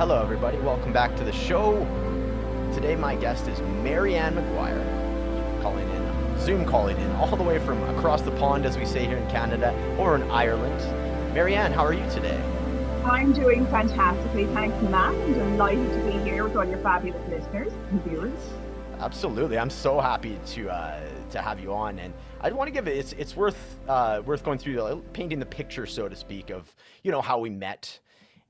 Hello, everybody. Welcome back to the show. Today, my guest is Marianne McGuire, Zoom calling in, all the way from across the pond, as we say here in Canada, or in Ireland. Marianne, how are you today? I'm doing fantastically. Thanks, Matt. I'm delighted to be here with all your fabulous listeners and viewers. Absolutely. I'm so happy to have you on, and I want to give it's worth going through painting the picture, so to speak, of how we met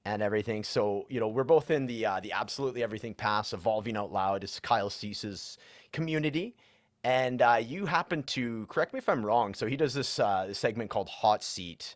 and everything. So we're both in the Absolutely Everything Pass Evolving Out Loud is Kyle Cease's community, and you happen to correct me if I'm wrong. So he does this segment called Hot Seat,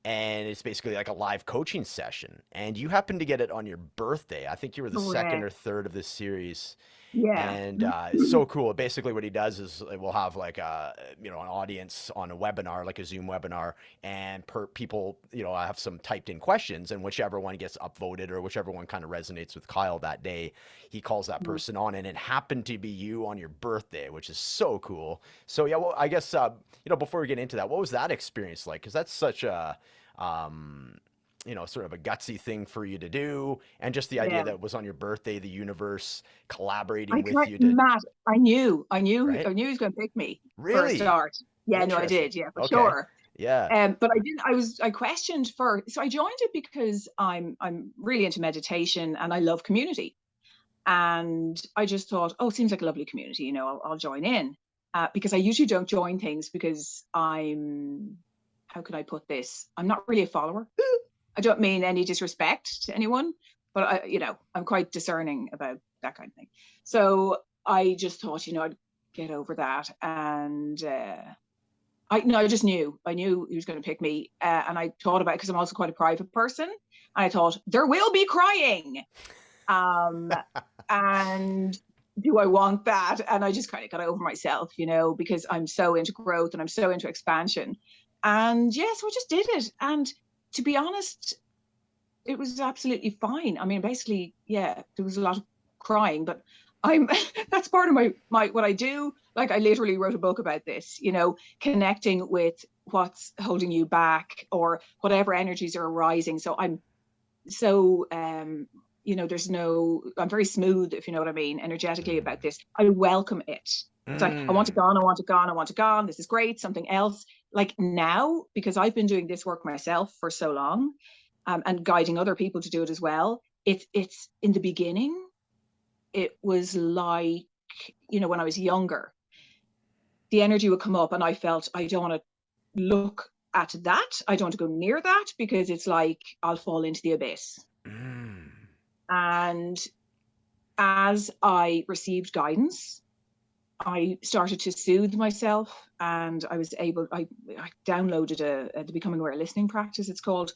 and it's basically like a live coaching session, and you happen to get it on your birthday. I think you were the second or third of this series. Yeah. And it's so cool. Basically, what he does is we'll have like an audience on a webinar, like a Zoom webinar, and people, I have some typed in questions, and whichever one gets upvoted or whichever one kind of resonates with Kyle that day, he calls that person on, and it happened to be you on your birthday, which is so cool. So yeah, well, I guess before we get into that, what was that experience like? Because that's such a sort of a gutsy thing for you to do, and just the idea that it was on your birthday, the universe collaborating with you to, Matt, I knew right? he was going to pick me for a Really? start. Yeah, no, I did. Yeah, for Okay. sure. Yeah. But I didn't. I questioned first. So I joined it because I'm really into meditation and I love community. And I just thought, oh, it seems like a lovely community. I'll join in because I usually don't join things because how can I put this? I'm not really a follower. I don't mean any disrespect to anyone, but I'm quite discerning about that kind of thing. So I just thought, I'd get over that. And I just knew. I knew he was going to pick me. And I thought about it because I'm also quite a private person. And I thought, there will be crying. And do I want that? And I just kind of got over myself, because I'm so into growth and I'm so into expansion. And yeah, so I just did it. And to be honest, it was absolutely fine. I mean, basically, yeah, there was a lot of crying, but that's part of my what I do. Like, I literally wrote a book about this, connecting with what's holding you back or whatever energies are arising. So I'm so, I'm very smooth, if you know what I mean, energetically about this. I welcome it. It's like, I want it gone, I want it gone, I want it gone. This is great. Something else. Like now, because I've been doing this work myself for so long, and guiding other people to do it as well. It's in the beginning, it was like, when I was younger, the energy would come up and I felt I don't want to look at that. I don't want to go near that because it's like I'll fall into the abyss. And as I received guidance, I started to soothe myself, and I downloaded the Becoming Aware listening practice, it's called,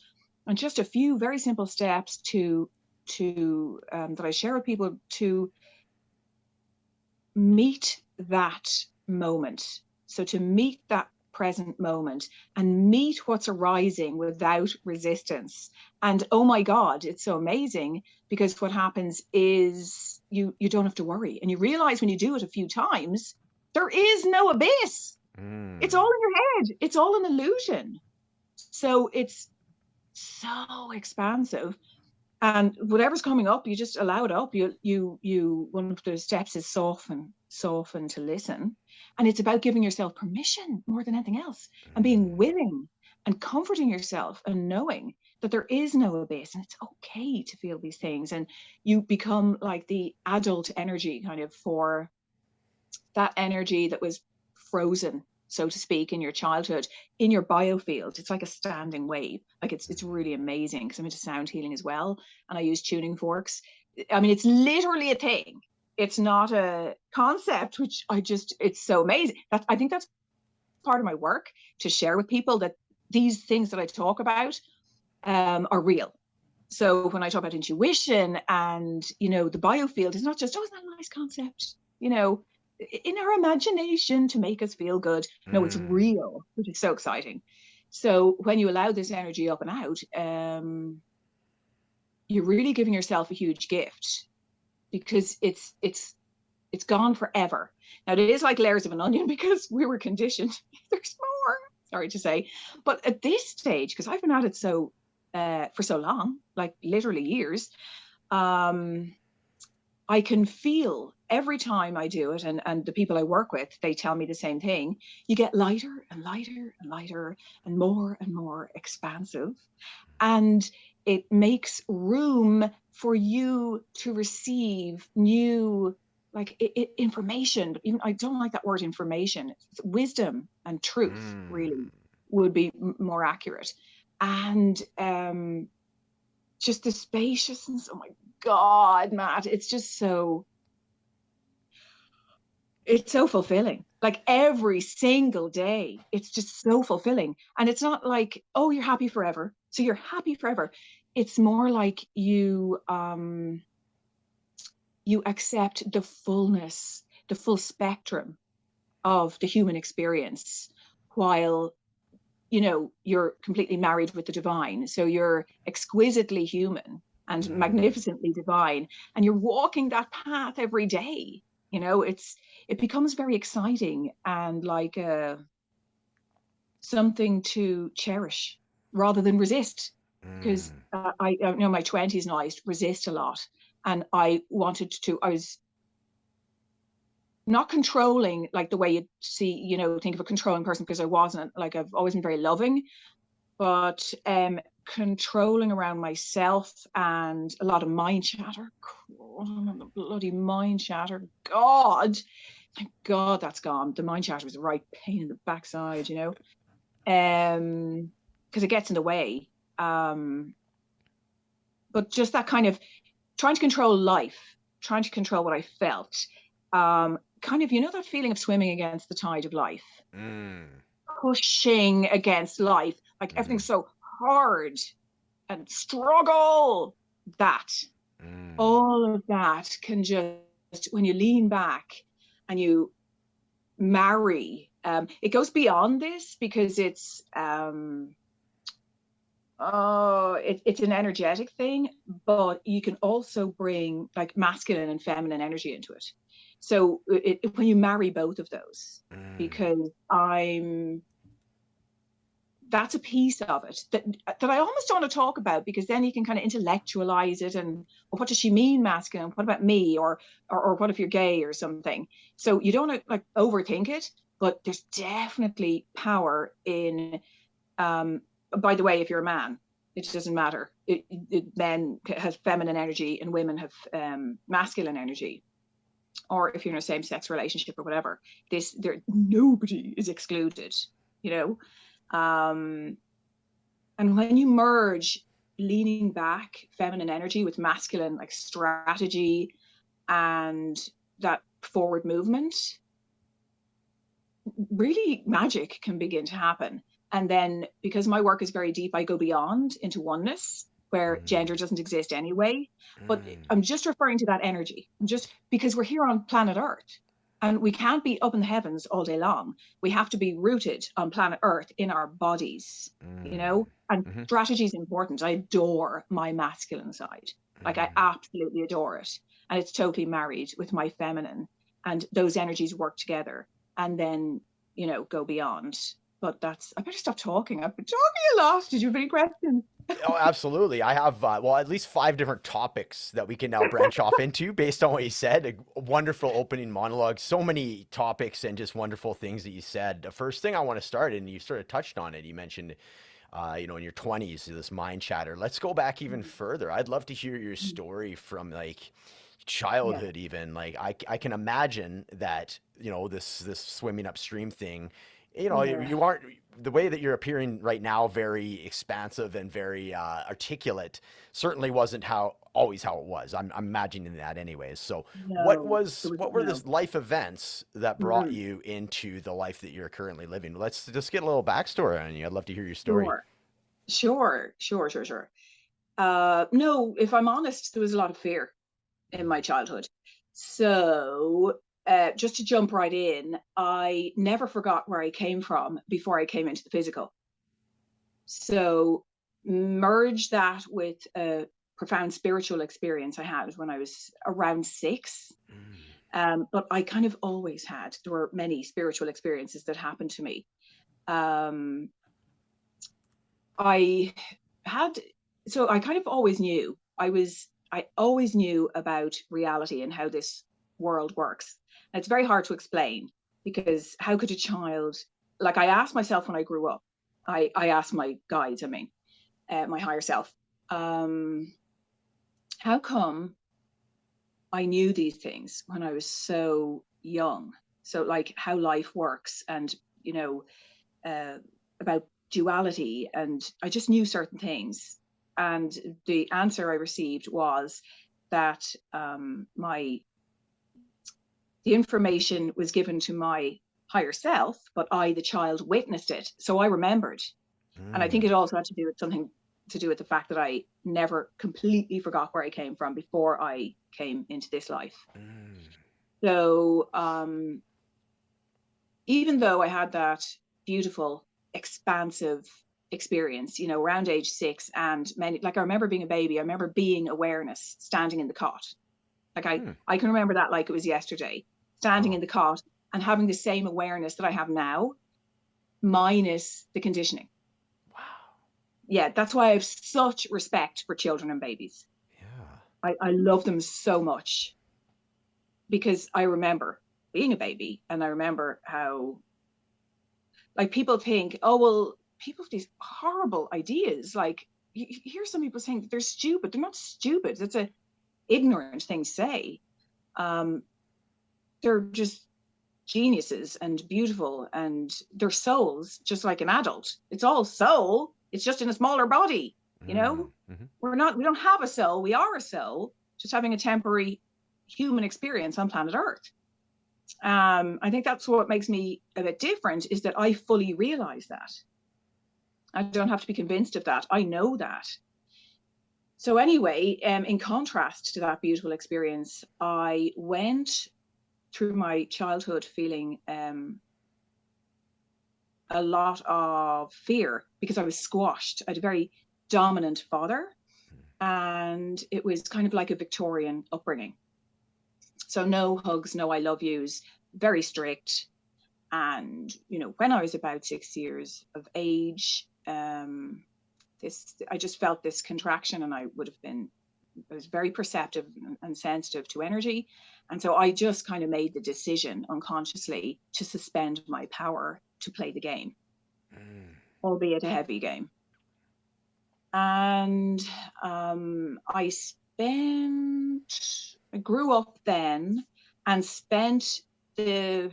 and just a few very simple steps to that I share with people to meet that moment. So to meet that present moment and meet what's arising without resistance. And oh my God, it's so amazing, because what happens is you don't have to worry. And you realize when you do it a few times, there is no abyss. It's all in your head. It's all an illusion. So it's so expansive. And whatever's coming up, you just allow it up. You one of the steps is soften to listen. And it's about giving yourself permission more than anything else, and being willing and comforting yourself and knowing that there is no abyss and it's okay to feel these things. And you become like the adult energy kind of for that energy that was frozen, so to speak, in your childhood, in your biofield. It's like a standing wave. Like it's really amazing, because I'm into sound healing as well, and I use tuning forks. I mean, it's literally a thing. It's not a concept, which it's so amazing. I think that's part of my work, to share with people that these things that I talk about are real. So when I talk about intuition and, the biofield, it's not just, oh, isn't that a nice concept? In our imagination to make us feel good. No, it's real, which is so exciting. So when you allow this energy up and out, you're really giving yourself a huge gift, because it's gone forever. Now, it is like layers of an onion, because we were conditioned. There's more, sorry to say. But at this stage, because I've been at it for so long, like literally years, um, I can feel every time I do it, and the people I work with, they tell me the same thing. You get lighter and lighter and lighter and more expansive. And it makes room for you to receive new, like information. But even I don't like that word information. It's wisdom and truth, Mm. really, would be more accurate. And just the spaciousness. Oh my God, Matt, it's so fulfilling. Like every single day, it's just so fulfilling. And it's not like, oh, you're happy forever. So you're happy forever. It's more like you accept the fullness, the full spectrum of the human experience, while you're completely married with the divine. So you're exquisitely human and Mm. magnificently divine, and you're walking that path every day. It becomes very exciting and like something to cherish rather than resist. Because Mm. I know my 20s now, I used to resist a lot, and I was not controlling like the way you see, think of a controlling person, because I wasn't. Like, I've always been very loving, but controlling around myself, and a lot of mind chatter. Oh, bloody mind chatter. God, thank God that's gone. The mind chatter was a right pain in the backside, because it gets in the way. Um, but just that kind of trying to control life, trying to control what I felt. Kind of, that feeling of swimming against the tide of life, Mm. pushing against life, like Mm-hmm. everything's so hard and struggle. That Mm. all of that can just, when you lean back and you marry, it goes beyond this, because it's an energetic thing, but you can also bring like masculine and feminine energy into it. So when you marry both of those, Mm. because that's a piece of it that I almost don't want to talk about, because then you can kind of intellectualize it, and, well, what does she mean masculine? What about me? Or what if you're gay or something? So you don't want to like overthink it, but there's definitely power in, um, by the way, if you're a man, it doesn't matter. Men have feminine energy and women have masculine energy. Or if you're in a same-sex relationship or whatever, nobody is excluded. You um, and when you merge leaning back feminine energy with masculine, like strategy and that forward movement, really magic can begin to happen. And then, because my work is very deep, I go beyond into oneness, where Mm. gender doesn't exist anyway. But Mm. I'm just referring to that energy. I'm just, because we're here on planet Earth, and we can't be up in the heavens all day long. We have to be rooted on planet Earth in our bodies, Mm. and Mm-hmm. strategy is important. I adore my masculine side. Like, I Mm. absolutely adore it. And it's totally married with my feminine. And those energies work together. And then, go beyond. But I better stop talking. I've been talking a lot. Did you have any questions? Oh, absolutely. I have, well, at least five different topics that we can now branch off into based on what you said. A wonderful opening monologue. So many topics and just wonderful things that you said. The first thing I want to start, and you sort of touched on it, you mentioned, in your 20s, this mind chatter. Let's go back even further. I'd love to hear your story from like Yeah. childhood even. Like I can imagine that, this swimming upstream thing, Yeah. you aren't the way that you're appearing right now, very expansive and very articulate, certainly wasn't always how it was. I'm imagining that anyways. So No. It was what were no. the life events that brought Mm. you into the life that you're currently living? Let's just get a little backstory on you. I'd love to hear your story. Sure. Sure. No, if I'm honest, there was a lot of fear in my childhood. So, just to jump right in, I never forgot where I came from before I came into the physical. So, merge that with a profound spiritual experience I had when I was around 6. Mm. But I kind of always had, there were many spiritual experiences that happened to me. Um, I had, so I kind of always knew I was I always knew about reality and how this world works. And it's very hard to explain because how could a child, like I asked myself when I grew up, I asked my guides, I mean, my higher self, um, how come I knew these things when I was so young? So, like how life works and, you know, uh, about duality. And I just knew certain things. And the answer I received was that the information was given to my higher self, but I, the child, witnessed it. So I remembered. And I think it Mm. also had to do with something to do with the fact that I never completely forgot where I came from before I came into this life. Mm. So even though I had that beautiful, expansive experience, you know, around age 6, and many, like I remember being a baby, I remember being awareness, standing in the cot. Like Hmm. I can remember that like it was yesterday, standing Wow. in the cot and having the same awareness that I have now, minus the conditioning. Wow. Yeah, that's why I have such respect for children and babies. Yeah. I love them so much because I remember being a baby and I remember how, like, people think, oh, well, people have these horrible ideas. Like, you hear some people saying that they're stupid. They're not stupid. That's a ignorant thing to say. Um, they're just geniuses and beautiful, and their souls, just like an adult. It's all soul. It's just in a smaller body. You Mm. know, Hmm. we don't have a soul. We are a soul, just having a temporary human experience on planet Earth. I think that's what makes me a bit different is that I fully realize that. I don't have to be convinced of that. I know that. So anyway, in contrast to that beautiful experience, I went through my childhood feeling a lot of fear because I was squashed. I had a very dominant father, and it was kind of like a Victorian upbringing. So no hugs, no I love yous, very strict. And you know, when I was about 6 years of age, this I just felt this contraction, and I was very perceptive and sensitive to energy. And so I just kind of made the decision unconsciously to suspend my power to play the game, Mm. albeit a heavy game. And I grew up then and the,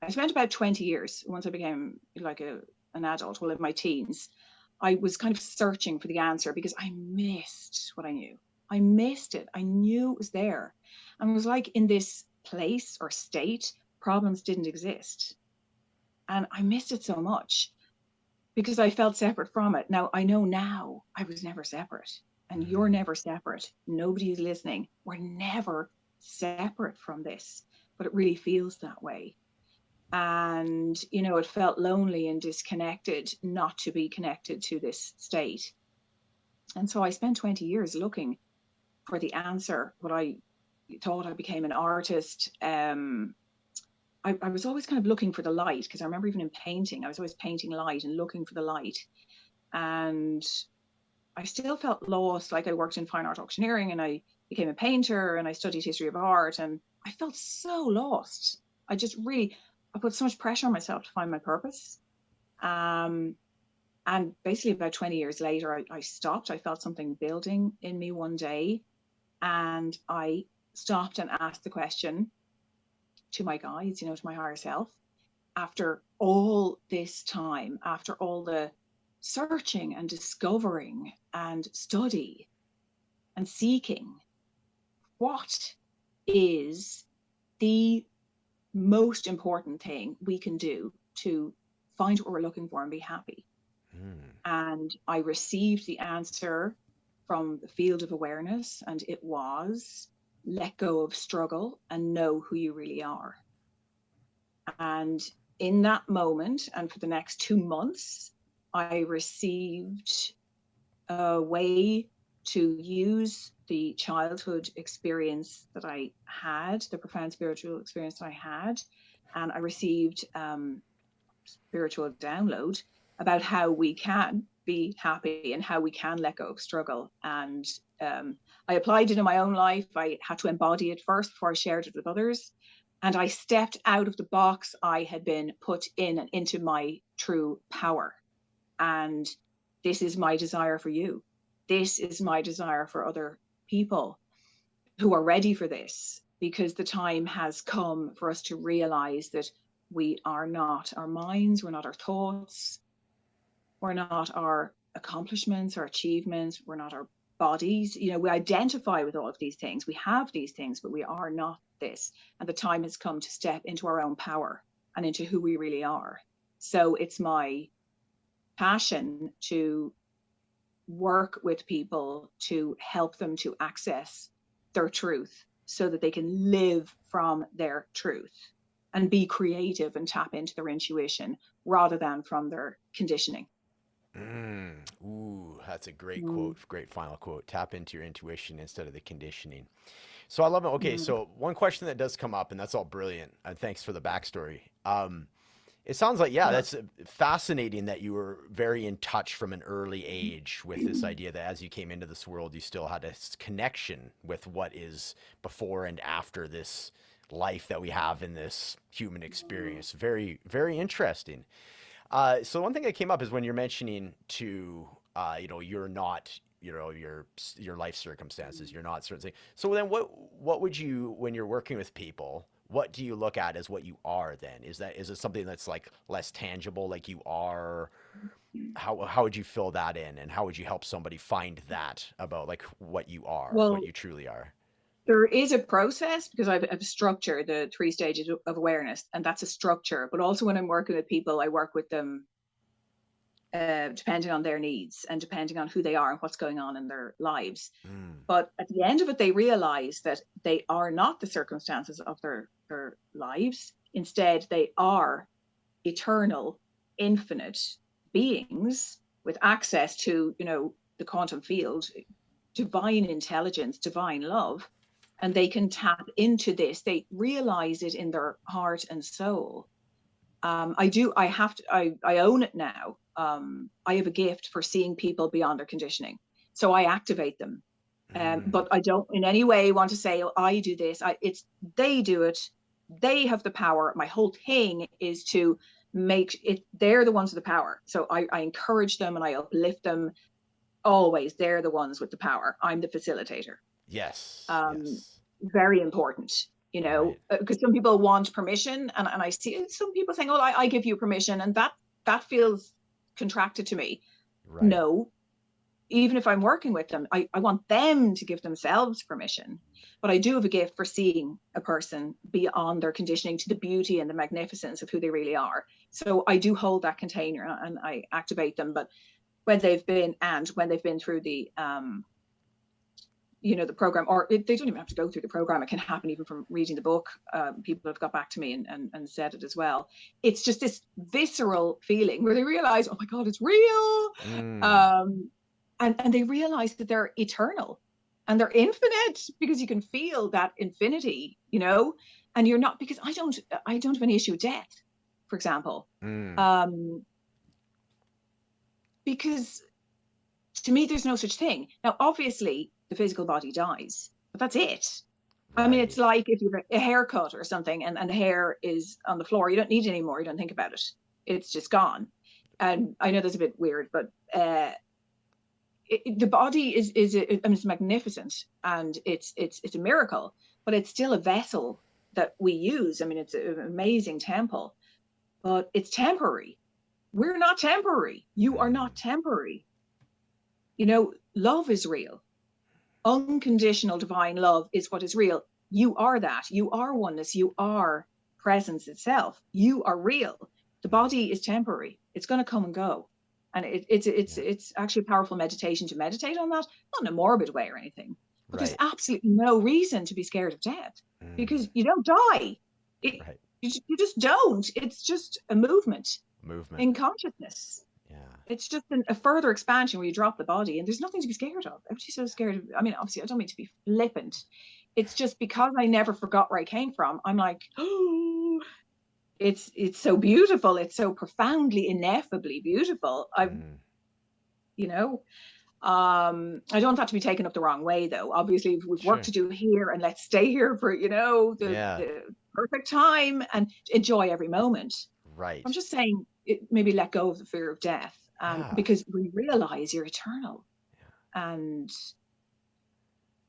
I spent about 20 years once I became like an adult, well, in my teens. I was kind of searching for the answer because I missed what I knew. I missed it. I knew it was there. And it was like in this place or state, problems didn't exist. And I missed it so much because I felt separate from it. Now, I know now I was never separate, and you're Mm. never separate. Nobody is listening. We're never separate from this, but it really feels that way. And, you know, it felt lonely and disconnected not to be connected to this state. And so I spent 20 years looking for the answer. What I thought I became an artist. I was always kind of looking for the light because I remember even in painting, I was always painting light and looking for the light. And I still felt lost. Like I worked in fine art auctioneering and I became a painter and I studied history of art and I felt so lost. I just really, I put so much pressure on myself to find my purpose. Um, and basically about 20 years later, I stopped. I felt something building in me one day and I stopped and asked the question to my guides, you know, to my higher self, after all this time, after all the searching and discovering and study and seeking, what is the most important thing we can do to find what we're looking for and be happy? Mm. And I received the answer from the field of awareness, and it was let go of struggle and know who you really are. And in that moment, and for the next 2 months, I received a way to use the childhood experience that I had, the profound spiritual experience that I had, and I received spiritual download about how we can be happy and how we can let go of struggle. And I applied it in my own life. I had to embody it first before I shared it with others. And I stepped out of the box I had been put in and into my true power. And this is my desire for you. This is my desire for other people who are ready for this, because the time has come for us to realize that we are not our minds, we're not our thoughts, we're not our accomplishments, our achievements, we're not our bodies. You know, we identify with all of these things. We have these things, but we are not this. And the time has come to step into our own power and into who we really are. So it's my passion to work with people to help them to access their truth so that they can live from their truth and be creative and tap into their intuition rather than from their conditioning. Ooh, that's a great Mm, quote, great final quote. Tap into your intuition instead of the conditioning. So I love it. Okay, mm, so one question that does come up, and that's all brilliant, and thanks for the backstory. It sounds like, yeah, yeah. that's fascinating that you were very in touch from an early age with this idea that as you came into this world, you still had a connection with what is before and after this life that we have in this human experience. Very, very interesting. So one thing that came up is when you're mentioning to, you're not, your life circumstances, you're not certain things. So then what would you, when you're working with people, what do you look at as what you are then? Is it something that's like less tangible, like you are? How would you fill that in, and how would you help somebody find that about like what you are, what Well, you truly are? there is a process because I've a structure, the 3 stages of awareness, and that's a structure. But also when I'm working with people, I work with them depending on their needs and depending on who they are and what's going on in their lives. Mm, But at the end of it, they realize that they are not the circumstances of their lives. Instead, they are eternal, infinite beings with access to, the quantum field, divine intelligence, divine love. And they can tap into this. They realize it in their heart and soul. I own it now. I have a gift for seeing people beyond their conditioning. So I activate them. mm, But I don't in any way want to say, oh, I do this. It's they do it. They have the power. My whole thing is to make it, they're the ones with the power. So I encourage them and I uplift them always. They're the ones with the power. I'm the facilitator. yes, Um, yes, Very important, right, because some people want permission, and I see some people saying, "Oh, I give you permission," and that feels contracted to me. right. No, even if I'm working with them, I want them to give themselves permission. But I do have a gift for seeing a person beyond their conditioning to the beauty and the magnificence of who they really are. So I do hold that container and I activate them. But when they've been through the program, or they don't even have to go through the program. It can happen even from reading the book. People have got back to me and said it as well. It's just this visceral feeling where they realize, oh my God, it's real. Mm, Um, and they realize that they're eternal and they're infinite because you can feel that infinity, and you're not, because I don't have any issue with death, for example. mm, Um, because to me, there's no such thing. Now, obviously, the physical body dies, but that's it. I mean, it's right. like if you have a haircut or something and the hair is on the floor, you don't need it anymore. You don't think about it. It's just gone. And I know that's a bit weird, but the body I mean, it's magnificent and it's a miracle, but it's still a vessel that we use. I mean, it's an amazing temple, but it's temporary. We're not temporary. You are Mm, not temporary. Love is real. Unconditional divine love is what is real. You are that. You are oneness. You are presence itself. You are real. The body is temporary. It's going to come and go. And yeah, it's actually a powerful meditation to meditate on that, not in a morbid way or anything. But there's right. absolutely no reason to be scared of death Mm, because you don't die. It right. you just don't. It's just a movement Movement. in consciousness. Yeah. It's just a further expansion where you drop the body and there's nothing to be scared of. Everybody's so scared of, I mean, obviously I don't mean to be flippant. It's just because I never forgot where I came from. I'm like, oh, it's so beautiful. It's so profoundly, ineffably beautiful. Mm, you know. I don't want that to be taken up the wrong way, though. Obviously, if we've work Sure. to do here, and let's stay here for, Yeah. the perfect time and enjoy every moment. I'm Right. just saying, maybe let go of the fear of death, Yeah. because we realize you're eternal and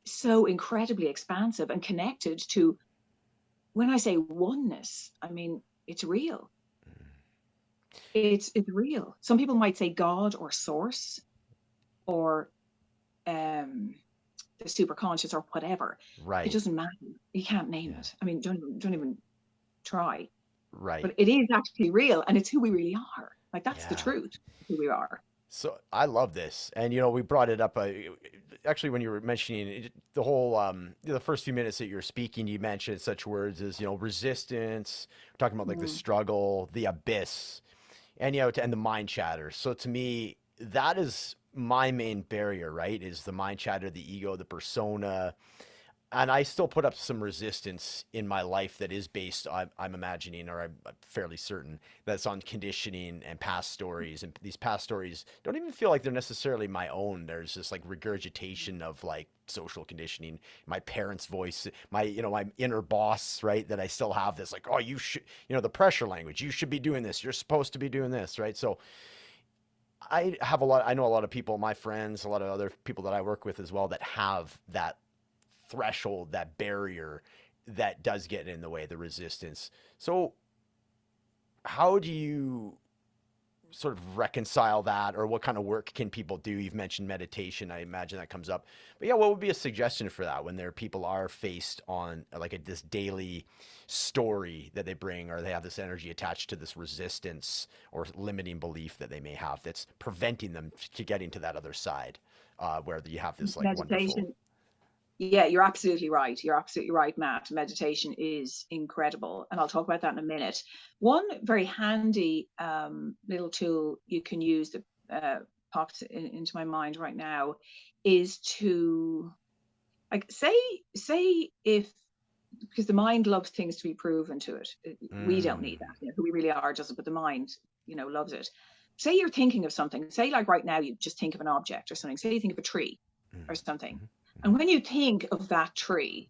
so incredibly expansive and connected to. When I say oneness, I mean it's real. It's real. Some people might say God or source or um the superconscious or whatever. It Right. doesn't matter. You can't name Yeah. it. I mean, don't even try. Right. But it is actually real, and it's who we really are. Like that's the Yeah. truth. Who we are. So I love this, and we brought it up. Actually, when you were mentioning the whole, the first few minutes that you were speaking, you mentioned such words as resistance. We're talking about like the Mm. struggle, the abyss, and and the mind chatter. So to me, that is my main barrier, right? Is the mind chatter, the ego, the persona, and I still put up some resistance in my life that is based, I'm imagining, or I'm fairly certain, that's on conditioning and past stories. And these past stories don't even feel like they're necessarily my own. There's this like regurgitation of like social conditioning, my parents' voice, my inner boss, right? That I still have this like, oh, you should, the pressure language, you should be doing this. You're supposed to be doing this, right? So I know a lot of people, my friends, a lot of other people that I work with as well, that have that threshold, that barrier that does get in the way, the resistance. So, how do you sort of reconcile that, or what kind of work can people do? You've mentioned meditation. I imagine that comes up. But yeah, what would be a suggestion for that when people are faced on like this daily story that they bring, or they have this energy attached to this resistance or limiting belief that they may have that's preventing them to getting to that other side, where you have this like wonderful. Meditation. Yeah, you're absolutely right. You're absolutely right, Matt. Meditation is incredible, and I'll talk about that in a minute. One very handy little tool you can use that pops into my mind right now is to, like, say if, because the mind loves things to be proven to it. We don't Mm, need that. Who we really are doesn't, but the mind, loves it. Say you're thinking of something. Say, like, right now, you just think of an object or something. Say you think of a tree mm, or something. mhm, And mhm. when you think of that tree,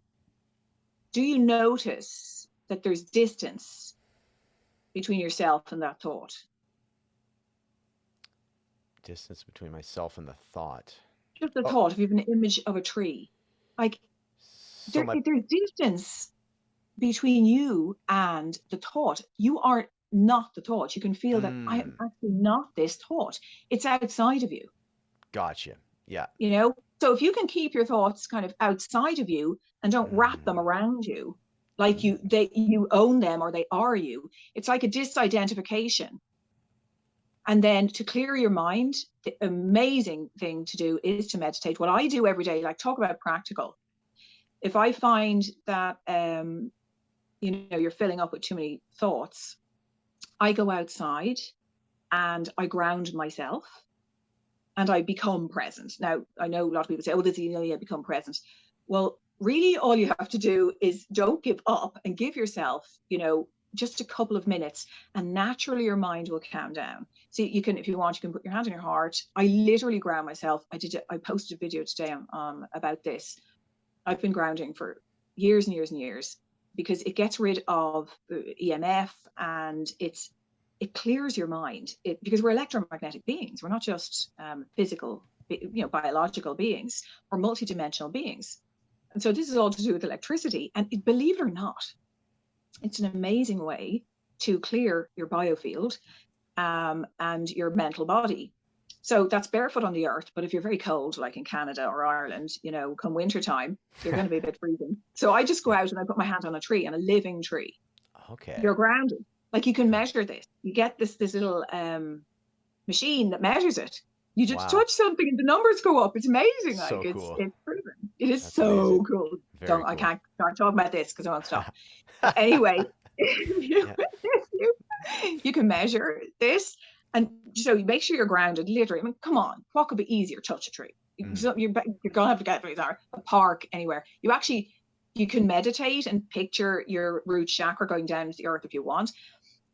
do you notice that there's distance between yourself and that thought? Distance between myself and the thought. Just the Oh, thought. If you have an image of a tree, like, so my there's distance between you and the thought. You are not the thought. You can feel that I am mm, actually not this thought. It's outside of you, gotcha. Yeah. you know? So if you can keep your thoughts kind of outside of you and don't wrap them Mm, around you, like mm, you own them or they are you, it's like a disidentification. And then to clear your mind, the amazing thing to do is to meditate. What I do every day, like, talk about practical. If I find that you're filling up with too many thoughts, I go outside and I ground myself and I become present. Now, I know a lot of people say, oh, this, yeah, become present. Well, really, all you have to do is don't give up and give yourself, just a couple of minutes, and naturally your mind will calm down. So you can, if you want, you can put your hand on your heart. I literally ground myself. I posted a video today about this. I've been grounding for years and years and years because it gets rid of EMF, and it clears your mind. Because we're electromagnetic beings. We're not just physical, biological beings. We're multidimensional beings. And so this is all to do with electricity. And believe it or not, it's an amazing way to clear your biofield and your mental body. So that's barefoot on the earth. But if you're very cold, like in Canada or Ireland, come winter time, you're going to be a bit freezing. So I just go yeah. out and I put my hand on a tree, on a living tree. Okay. You're grounded. Like, you can measure this. You get this little machine that measures it. You just Wow. touch something and the numbers go up. It's amazing. Like, So it's cool. it's proven. It is That's amazing. so cool. Very Don't I cool. can't start talking about this because I won't stop. But anyway, you, Yeah. you can measure this, and so you make sure you're grounded. Literally, I mean, come on, what could be easier? Touch a tree. Mm, You're gonna have to get a park, anywhere. You can meditate and picture your root chakra going down to the earth if you want,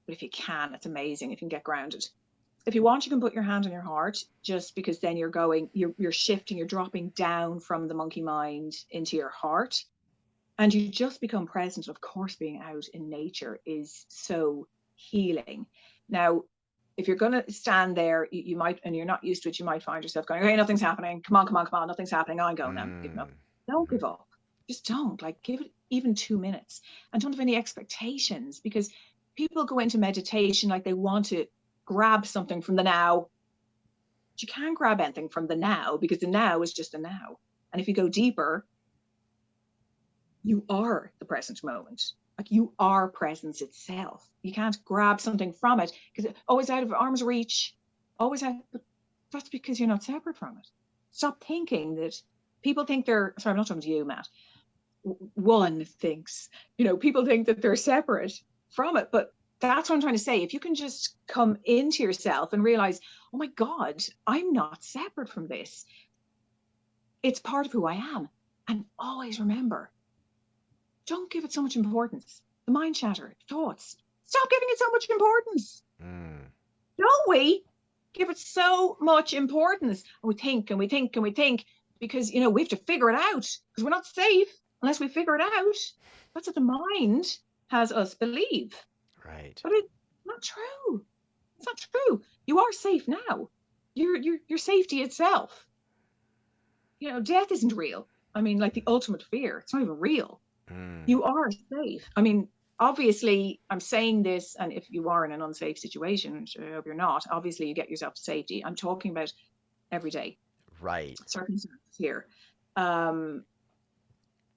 but if you can, it's amazing if you can get grounded. If you want, you can put your hand on your heart, just because then you're shifting, you're dropping down from the monkey mind into your heart, and you just become present. Of course, being out in nature is so healing. Now, if you're going to stand there, you might, and you're not used to it, you might find yourself going, hey, nothing's happening. Come on, come on, come on. Nothing's happening. I'm going now. I'm giving up. Mm. Don't Mhm. give up. Just don't. Like, give it even 2 minutes, and don't have any expectations, because people go into meditation like they want to grab something from the now. But you can't grab anything from the now, because the now is just a now. And if you go deeper, you are the present moment. Like, you are presence itself. You can't grab something from it because it's always out of arm's reach, always out. But that's because you're not separate from it. Stop thinking that people think they're, sorry, I'm not talking to you, Matt. One thinks, people think that they're separate from it. But that's what I'm trying to say. If you can just come into yourself and realize, oh my God, I'm not separate from this. It's part of who I am. And always remember, don't give it so much importance. The mind chatter, thoughts. Stop giving it so much importance. Mm. Don't we give it so much importance? And we think and we think and we think, because we have to figure it out, because we're not safe unless we figure it out. That's what the mind has us believe. Right. But it's not true. It's not true. You are safe now. Your safety itself. Death isn't real. I mean, like the ultimate fear, it's not even real. Mm. You are safe. I mean, obviously, I'm saying this, and if you are in an unsafe situation, which I hope you're not, obviously you get yourself to safety. I'm talking about everyday Right. circumstances here. Um,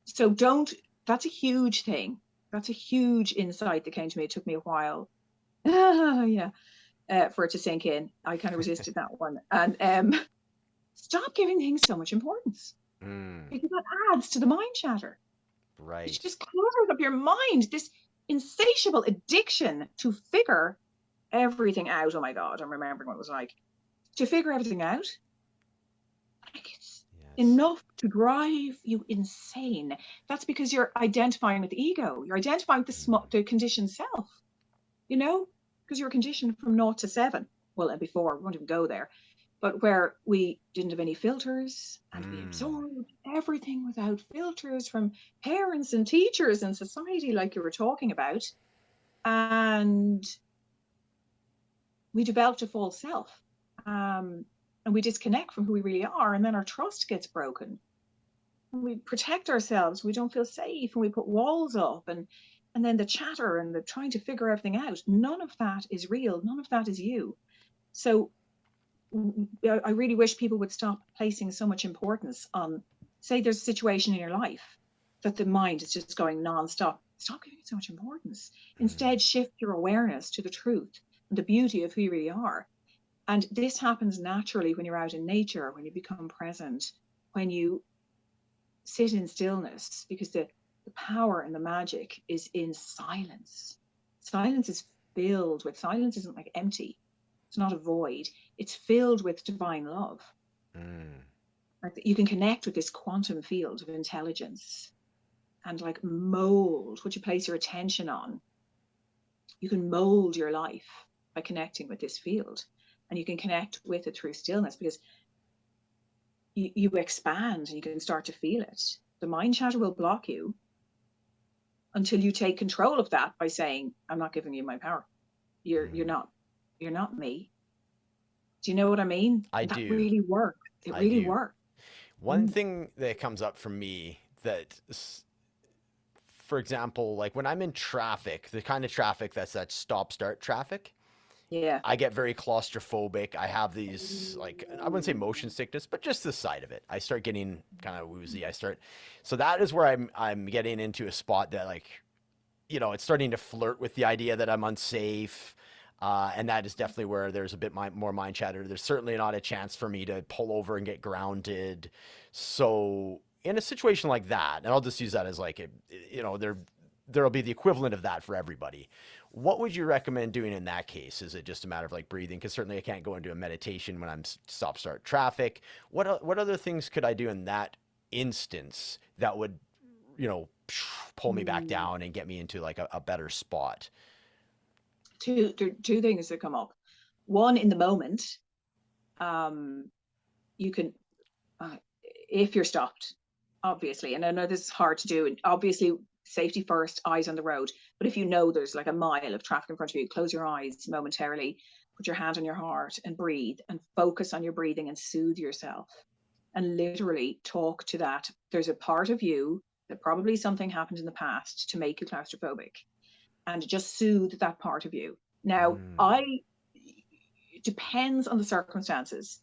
so don't, that's a huge thing. That's a huge insight that came to me. It took me a while. Yeah, for it to sink in. I kind of resisted that one. And stop giving things so much importance, Mm. because that adds to the mind chatter. It Right. just clutters up your mind. This insatiable addiction to figure everything out. Oh my God, I'm remembering what it was like to figure everything out. Like, it's Yes. enough to drive you insane. That's because you're identifying with the ego. You're identifying with Mm. the conditioned self, because you're conditioned from 0 to 7. Well, and before, we won't even go there, but where we didn't have any filters, and we Mm. absorbed everything without filters from parents and teachers and society, like you were talking about. And we developed a false self. And we disconnect from who we really are. And then our trust gets broken. And we protect ourselves. We don't feel safe. And we put walls up. And then the chatter and the trying to figure everything out. None of that is real. None of that is you. So I really wish people would stop placing so much importance on, say, there's a situation in your life that the mind is just going nonstop. Stop giving it so much importance. Mm. Instead, shift your awareness to the truth and the beauty of who you really are. And this happens naturally when you're out in nature, when you become present, when you sit in stillness, because the power and the magic is in silence. Silence is filled with, silence isn't like empty, it's not a void, it's filled with divine love. Mm. Like, you can connect with this quantum field of intelligence, and like mold what you place your attention on. You can mold your life by connecting with this field, and you can connect with it through stillness, because you expand and you can start to feel it. The mind chatter will block you until you take control of that by saying, I'm not giving you my power. You're Mm. not, you're not me. Do you know what I mean? I And that do. really works. It I really do. works. One Mm. thing that comes up for me that, for example, like when I'm in traffic, the kind of traffic that's that stop start traffic, Yeah. I get very claustrophobic. I have these, like, I wouldn't say motion sickness, but just the sight of it. I start getting kind of woozy. So that is where I'm getting into a spot that, like, it's starting to flirt with the idea that I'm unsafe. And that is definitely where there's a bit more mind chatter. There's certainly not a chance for me to pull over and get grounded. So in a situation like that, and I'll just use that as like there'll be the equivalent of that for everybody. What would you recommend doing in that case? Is it just a matter of like breathing? Because certainly I can't go into a meditation when I'm stop start traffic. What other things could I do in that instance that would you know pull me back Mm. down and get me into like a better spot? Two things that come up. one, in the moment, you can, if you're stopped, obviously, and I know this is hard to do, and obviously safety first, eyes on the road. But if you know there's like a mile of traffic in front of you, close your eyes momentarily, put your hand on your heart and breathe, and focus on your breathing and soothe yourself. And literally talk to that. There's a part of you that probably something happened in the past to make you claustrophobic, and just soothe that part of you. Now, it depends on the circumstances.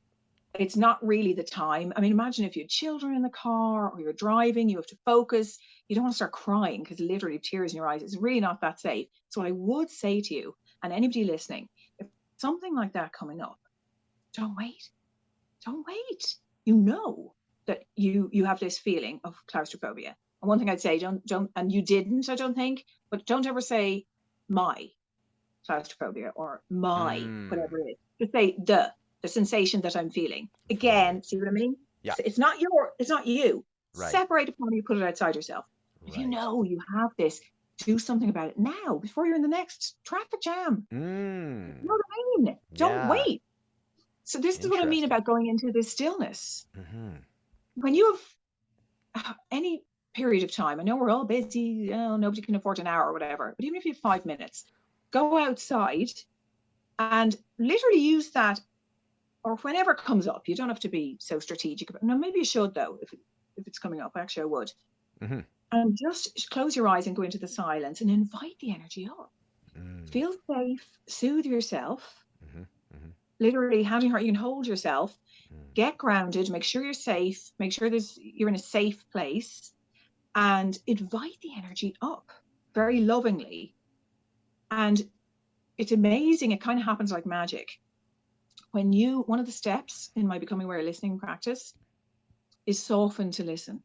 It's not really the time. I mean, imagine if you had children in the car, or you're driving, you have to focus. You don't want to start crying because literally tears in your eyes. It's really not that safe. So what I would say to you and anybody listening, if something like that coming up, don't wait. Don't wait. You know that you have this feeling of claustrophobia. And one thing I'd say, don't, and you didn't, I don't think, but don't ever say my claustrophobia or my whatever it is. Just say the sensation that I'm feeling. Again, Right. see what I mean? Yeah. It's not you. Right. Separate it from you, put it outside yourself. If you know you have this, do something about it now before you're in the next traffic jam. You know what I mean? Don't wait. So this is what I mean about going into this stillness. When you have any period of time, I know we're all busy, nobody can afford an hour or whatever, but even if you have 5 minutes, go outside and literally use that, or whenever it comes up. You don't have to be so strategic about it. No, maybe you should though, if it's coming up. Actually, I would. And just close your eyes and go into the silence and invite the energy up. Feel safe, soothe yourself. Literally, hand on your heart, you can hold yourself, get grounded, make sure you're safe, make sure you're in a safe place, and invite the energy up very lovingly. And it's amazing. It kind of happens like magic. One of the steps in my Becoming Aware listening practice is soften to listen.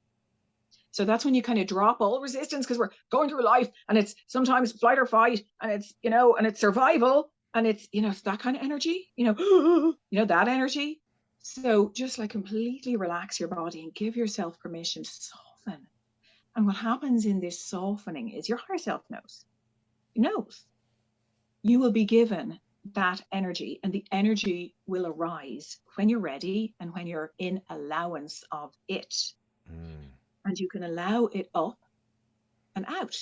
So that's when you kind of drop all resistance, because we're going through life and it's sometimes flight or fight, and it's, and it's survival, and it's, it's that kind of energy, that energy. So just like completely relax your body and give yourself permission to soften. And what happens in this softening is your higher self knows. It knows. You will be given that energy, and the energy will arise when you're ready and when you're in allowance of it. And you can allow it up and out.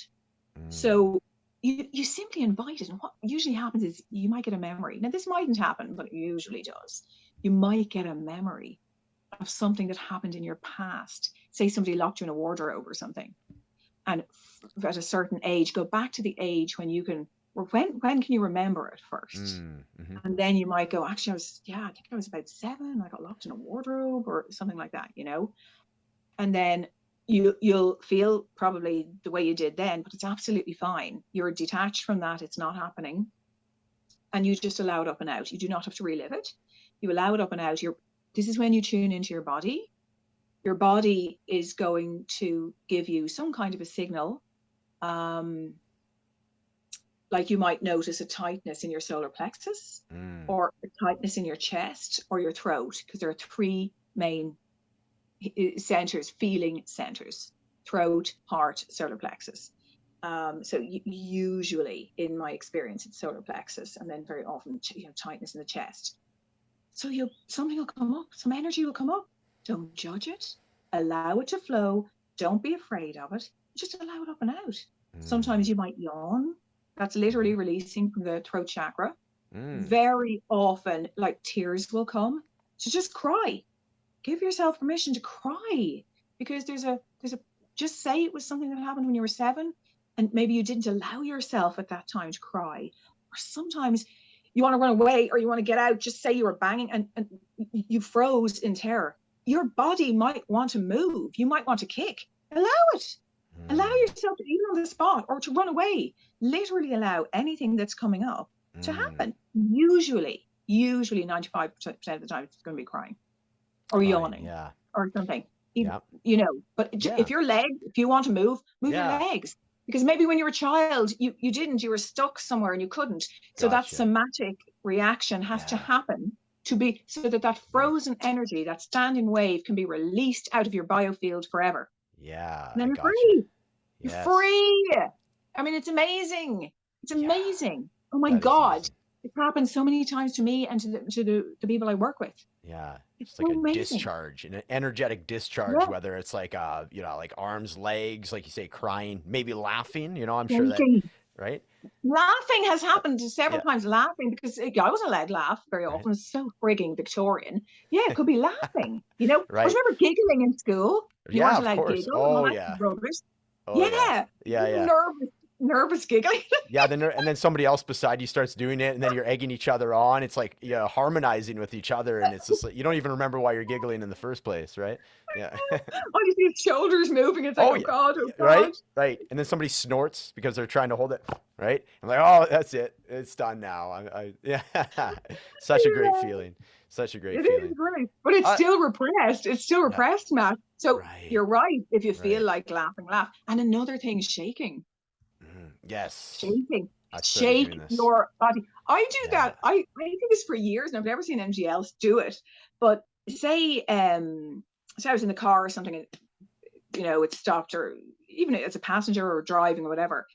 So you simply invite it. And what usually happens is you might get a memory. Now, this mightn't happen, but it usually does. You might get a memory of something that happened in your past. Say somebody locked you in a wardrobe or something. And at a certain age, go back to the age when you can, or when can you remember it first? And then you might go, actually, I think I was about 7. I got locked in a wardrobe or something like that, And then you'll feel probably the way you did then, but it's absolutely fine. You're detached from that. It's not happening. And you just allow it up and out. You do not have to relive it. You allow it up and out. This is when you tune into your body. Your body is going to give you some kind of a signal. Like you might notice a tightness in your solar plexus, or a tightness in your chest or your throat, because there are 3 main centers, feeling centers: throat, heart, solar plexus. So usually, in my experience, it's solar plexus, and then very often tightness in the chest. So something will come up, some energy will come up. Don't judge it. Allow it to flow. Don't be afraid of it. Just allow it up and out. Sometimes you might yawn. That's literally releasing from the throat chakra. Very often, like, tears will come. So just cry. Give yourself permission to cry, because just say it was something that happened when you were 7, and maybe you didn't allow yourself at that time to cry. Or sometimes you want to run away, or you want to get out. Just say you were banging and you froze in terror. Your body might want to move. You might want to kick. Allow it. Allow yourself to, even on the spot, or to run away. Literally allow anything that's coming up to happen. Usually 95% of the time, it's going to be crying or yawning or something. But if your legs, if you want to move your legs. Because maybe when you were a child, you were stuck somewhere and you couldn't. So that somatic reaction has to happen to be, so that frozen energy, that standing wave, can be released out of your biofield forever. And then you're free. You're free. I mean, it's amazing. It's amazing. Oh my God. It's happened so many times to me and to the people I work with. Yeah. It's Just like so a amazing. discharge, an energetic discharge, Yeah, whether it's like, like arms, legs, like you say, crying, maybe laughing, I'm sure that, shaking. right? Laughing has happened several Yeah. times. Laughing because I wasn't allowed to laugh very Right. often. It's so frigging Victorian. Yeah, it could be laughing. I Right. remember giggling in school. You Yeah, weren't of allowed to course. giggle and all Oh, that yeah. rubbish. Oh, yeah. Yeah, Yeah, yeah. nervous giggling. Yeah, and then somebody else beside you starts doing it, and then you're egging each other on. It's like, yeah, harmonizing with each other, and it's just like you don't even remember why you're giggling in the first place, right? Yeah. I just see his shoulders moving. It's like, Oh yeah. oh Yeah, God. right, right. And then somebody snorts because they're trying to hold it, right? I'm like, oh, that's it. It's done now. Yeah. Such a great Yeah, feeling. Such a great it is feeling. great, but it's Uh, still repressed. It's still yeah. repressed, Matt. So Right. you're right. If you feel Right. like laughing, laugh. And another thing is shaking. Yes. Shaking. I've started Shake doing this. your body. I do Yeah. that. I do this for years and I've never seen anybody else do it. But say I was in the car or something and it stopped, or even as a passenger or driving or whatever,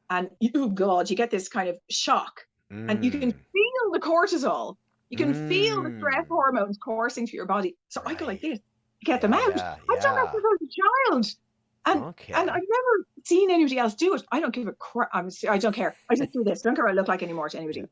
and oh God, you get this kind of shock. And you can Mm. feel the cortisol. You can feel the stress Mm. hormones coursing through your body. So I go like Right. this to get them Yeah, out. I've yeah, done that yeah. since I was a child. And I've Okay. never seen anybody else do it. I don't give a crap. I don't care. I just do this. I don't care what I look like anymore to Yeah. anybody.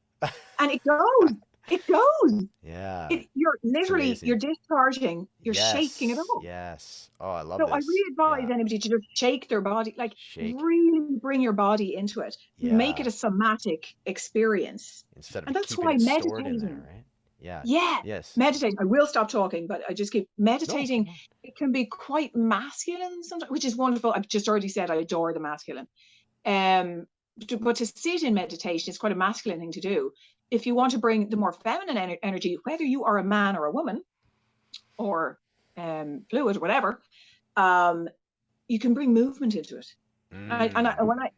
And it goes. It goes. Yeah. You're It's literally amazing. discharging. You're shaking it Yes. off. Yes. Oh, I love So I this. really advise Yeah. anybody to just shake their body, like Shake. really bring your body into it, make Yeah. it a somatic experience. Instead And of that's keeping why it stored in meditating, there, right? Yeah. yeah, Yes. meditating. I will stop talking, but I just keep No, meditating. keep on. It can be quite masculine sometimes, which is wonderful. I've just already said I adore the masculine. Um, but to sit in meditation is quite a masculine thing to do. If you want to bring the more feminine energy, whether you are a man or a woman or fluid, whatever, um, you can bring movement into it. Mm. When I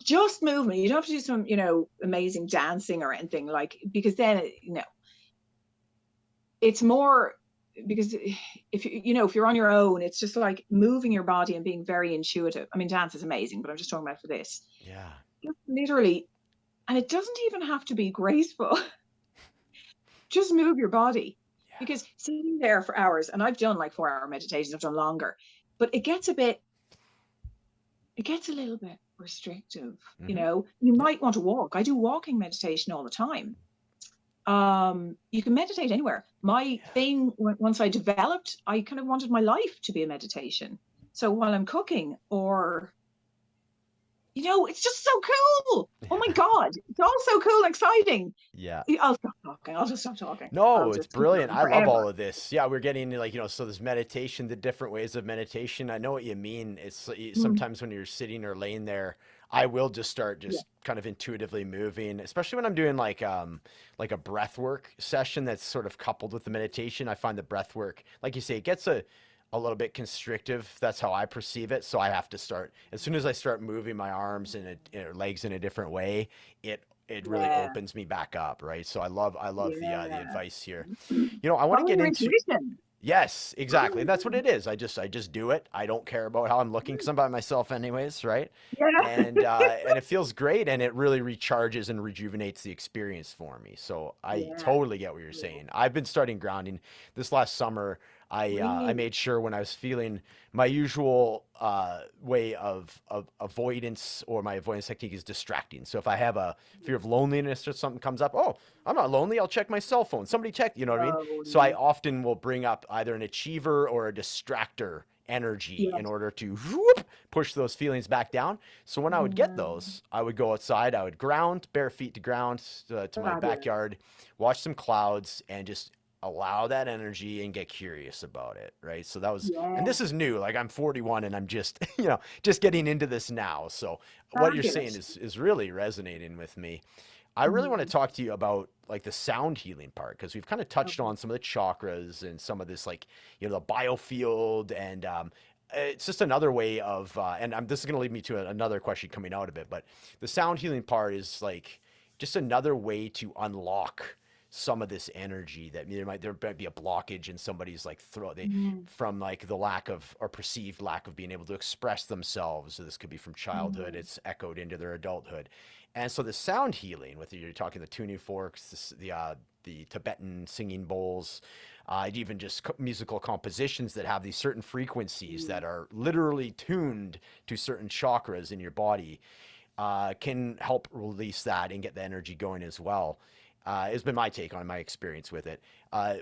just movement, you don't have to do some, amazing dancing or anything, like, because then, it's more, because if you're on your own, it's just like moving your body and being very intuitive. I mean, dance is amazing, but I'm just talking about for this. Yeah. Just literally, and it doesn't even have to be graceful. Just move your body, Yeah. because sitting there for hours, and I've done like 4-hour meditations, I've done longer, but it gets a little bit restrictive. Mm-hmm. You Yeah. might want to walk. I do walking meditation all the time. You can meditate anywhere. My Yeah. thing, once I developed, I kind of wanted my life to be a meditation. So while I'm cooking, or it's just so cool. Oh my God, it's all so cool and exciting. Yeah. I'll stop talking. I'll just stop talking. I'll No, it's just keep brilliant. going I love forever. all of this. Yeah, we're getting into, like, so this meditation, the different ways of meditation. I know what you mean. Mm, Sometimes when you're sitting or laying there, I will just start yeah, just kind of intuitively moving, especially when I'm doing like a breath work session that's sort of coupled with the meditation. I find the breath work, like you say, it gets a little bit constrictive. That's how I perceive it. So I have to start, as soon as I start moving my arms or legs in a different way, it really yeah, opens me back up, right? So I love the yeah. advice here. I want to Follow get your into. intuition. Yes, Follow exactly. your And that's what intuition. it is. I just do it. I don't care about how I'm looking because I'm by myself anyways, right? Yeah, And it feels great, and it really recharges and rejuvenates the experience for me. So I yeah, totally get what you're yeah. saying. I've been starting grounding this last summer. I Really? made sure when I was feeling my usual way of avoidance, or my avoidance technique is distracting. So if I have a fear of loneliness or something comes up, oh, I'm not lonely. I'll check my cell phone. Somebody check, you know what I mean? Oh, So I no. often will bring up either an achiever or a distractor energy in Yes. order to whoop, push those feelings back down. So when I would get Yeah. those, I would go outside, I would ground, bare feet to ground, to my Fabulous. backyard, watch some clouds, and just allow that energy and get curious about it, right? So that was, and Yeah. this is new. Like, I'm 41 and I'm just, just getting into this now. So what you're saying Fabulous. is really resonating with me. I really want to Mm. talk to you about like the sound healing part, because we've kind of touched Okay. on some of the chakras and some of this, like, the biofield, and it's just another way of and this is going to lead me to another question coming out of it, but the sound healing part is like just another way to unlock some of this energy that there might be a blockage in somebody's like throat they Mm, from like the lack of or perceived lack of being able to express themselves. So this could be from childhood, mm, it's echoed into their adulthood. And so the sound healing, whether you're talking the tuning forks, the Tibetan singing bowls, even just musical compositions that have these certain frequencies mm. that are literally tuned to certain chakras in your body, can help release that and get the energy going as well. Has been my take on my experience with it.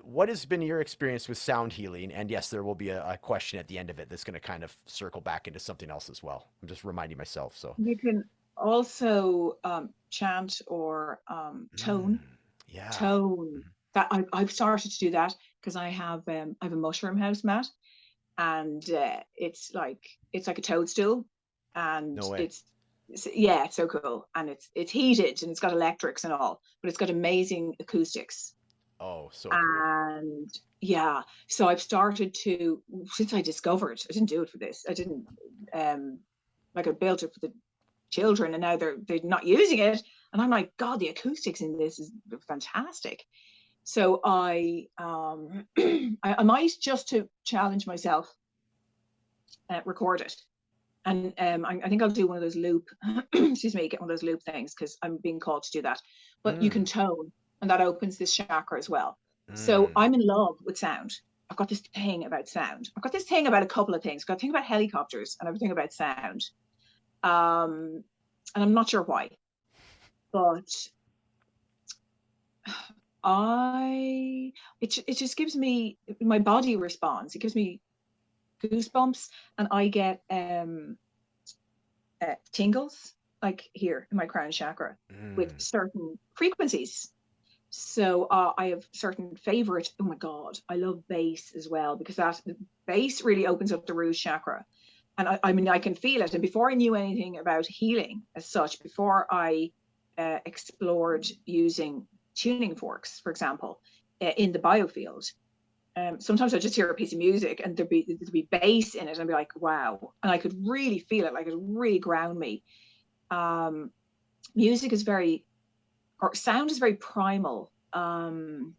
What has been your experience with sound healing? And yes, there will be a question at the end of it that's going to kind of circle back into something else as well. I'm just reminding myself. So, You can also chant or tone. yeah. Tone. That I've started to do that because I have a mushroom house, Matt, and it's like a toadstool, and No way. yeah, it's so cool, and it's heated and it's got electrics and all, but it's got amazing acoustics. Oh, so cool. And yeah, so I've started to, since I discovered, I didn't do it for this, I didn't um like I built it for the children, and now they're not using it, and I'm like, God, the acoustics in this is fantastic. So I might, just to challenge myself, record it. And I think I'll do one of those loop, excuse me, get one of those loop things because I'm being called to do that. But you can Mm, tone, and that opens this chakra as well. So mm. I'm in love with sound. I've got this thing about sound. I've got this thing about a couple of things. I've got a thing about helicopters and everything about sound. Um, and I'm not sure why, but I it just gives me, my body responds. It gives me goosebumps, and I get tingles, like here in my crown chakra, with Mm. certain frequencies. So I have certain favorite. Oh my God, I love bass as well, because that bass really opens up the root chakra, and I mean I can feel it. And before I knew anything about healing as such, before I explored using tuning forks, for example, in the biofield, sometimes I just hear a piece of music and there'd be bass in it, and I'd be like, wow, and I could really feel it, like it really ground me. Um, Music is very, or sound is very primal, and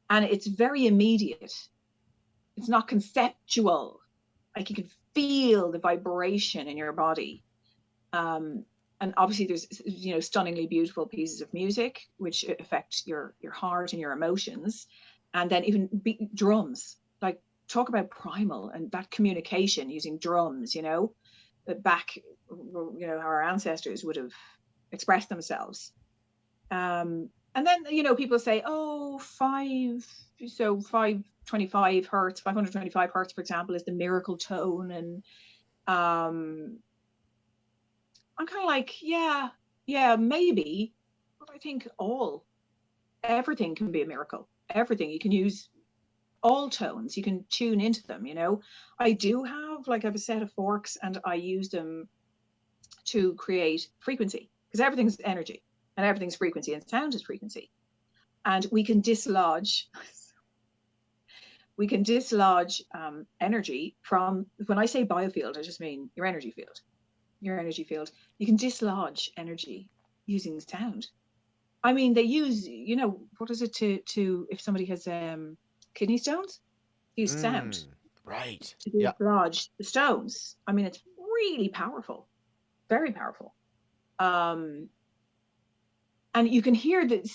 it's very immediate. It's not conceptual. Like you can feel the vibration in your body. Um, and obviously, there's stunningly beautiful pieces of music which affect your heart and your emotions, and then even drums. Like, talk about primal and that communication using drums. That back, how our ancestors would have expressed themselves. And then people say, oh, 525 hertz, 525 hertz, for example, is the miracle tone. And um I'm kind of like, yeah, yeah, maybe, but I think everything can be a miracle. Everything, you can use all tones, you can tune into them. I do have, like, I have a set of forks, and I use them to create frequency, because everything's energy and everything's frequency, and sound is frequency. And we can dislodge energy from, when I say biofield, I just mean your energy field. You can dislodge energy using sound. I mean, they use, what is it, to if somebody has kidney stones, use sound Mm. Right. to Yeah. dislodge the stones. I mean, it's really powerful, very powerful. Um, and you can hear that.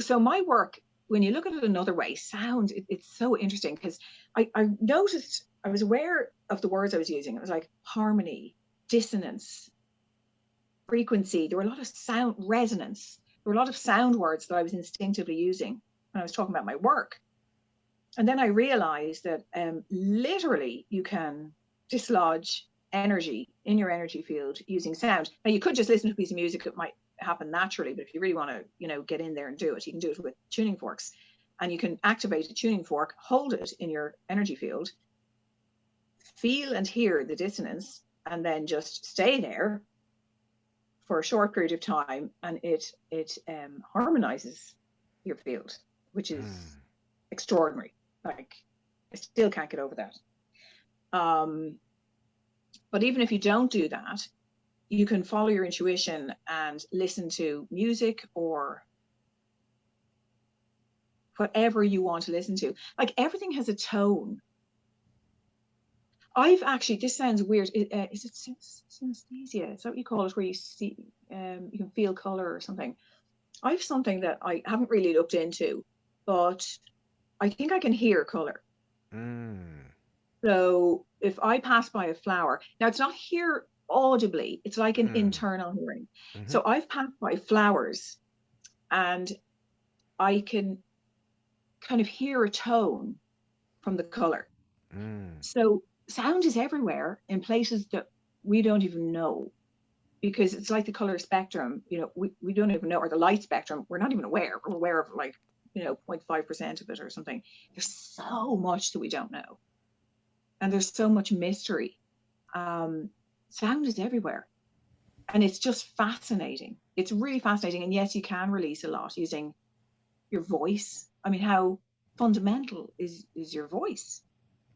So my work, when you look at it another way, sound, it's so interesting, because I noticed, I was aware of the words I was using. It was like harmony, dissonance, frequency. There were a lot of sound, resonance. There were a lot of sound words that I was instinctively using when I was talking about my work. And then I realized that literally you can dislodge energy in your energy field using sound. Now, you could just listen to a piece of music, it might happen naturally, but if you really want to, get in there and do it, you can do it with tuning forks. And you can activate a tuning fork, hold it in your energy field, feel and hear the dissonance, and then just stay there for a short period of time, and it harmonizes your field, which is Mm. extraordinary. Like, I still can't get over that. Um, but even if you don't do that, you can follow your intuition and listen to music, or whatever you want to listen to. Like everything has a tone. I've actually, this sounds weird. Is it synesthesia? Is that what you call it, where you see, you can feel color or something? I've something that I haven't really looked into, but I think I can hear color. Mm. So if I pass by a flower, now it's not here audibly, it's like an Mm. internal hearing. Mm-hmm. So I've passed by flowers and I can kind of hear a tone from the color. Mm. So sound is everywhere in places that we don't even know, because it's like the color spectrum, we don't even know, or the light spectrum, we're not even aware. We're aware of like, 0.5% of it or something. There's so much that we don't know. And there's so much mystery. Um, Sound is everywhere. And it's just fascinating. It's really fascinating. And yes, you can release a lot using your voice. I mean, how fundamental is your voice?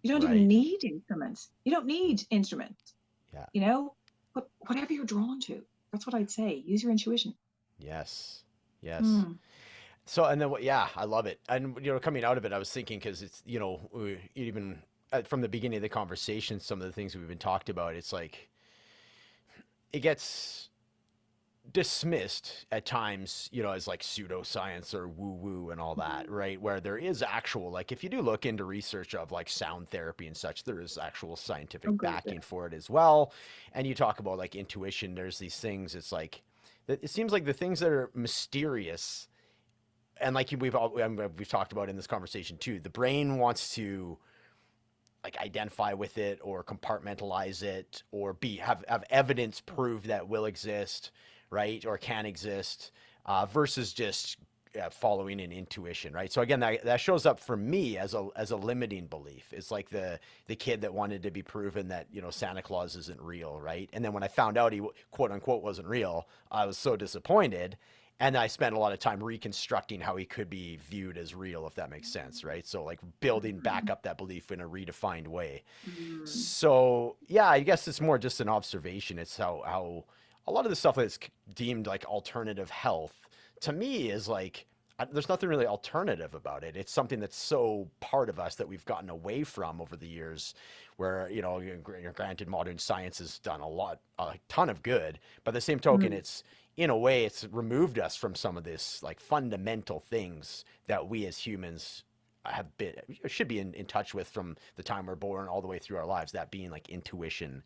You don't even Right. need instruments. You don't need instruments, Yeah. but whatever you're drawn to, that's what I'd say. Use your intuition. Yes. Yes. Mm. So, and then what? Yeah, I love it. And coming out of it, I was thinking because it's even from the beginning of the conversation, some of the things we've been talked about, it's like it gets dismissed at times, as like pseudoscience or woo woo and all that, right? Where there is actual, like, if you do look into research of like sound therapy and such, there is actual Oh, scientific God, yeah. backing for it as well. And you talk about like intuition, there's these things, it's like, it seems like the things that are mysterious and like we've talked about in this conversation too, the brain wants to like identify with it or compartmentalize it or have evidence prove that will exist, right, or can exist, versus just following an intuition, right? So again, that shows up for me as a limiting belief. It's like the kid that wanted to be proven that Santa Claus isn't real, right? And then when I found out he quote unquote wasn't real, I was so disappointed. And I spent a lot of time reconstructing how he could be viewed as real, if that makes sense, right? So like building back up that belief in a redefined way. Mm. So yeah, I guess it's more just an observation. It's how a lot of the stuff that's deemed like alternative health to me is like there's nothing really alternative about it. It's something that's so part of us that we've gotten away from over the years. Where granted, modern science has done a ton of good, but at the same token, Mm. it's in a way it's removed us from some of this like fundamental things that we as humans have been should be in touch with from the time we're born all the way through our lives, that being like intuition,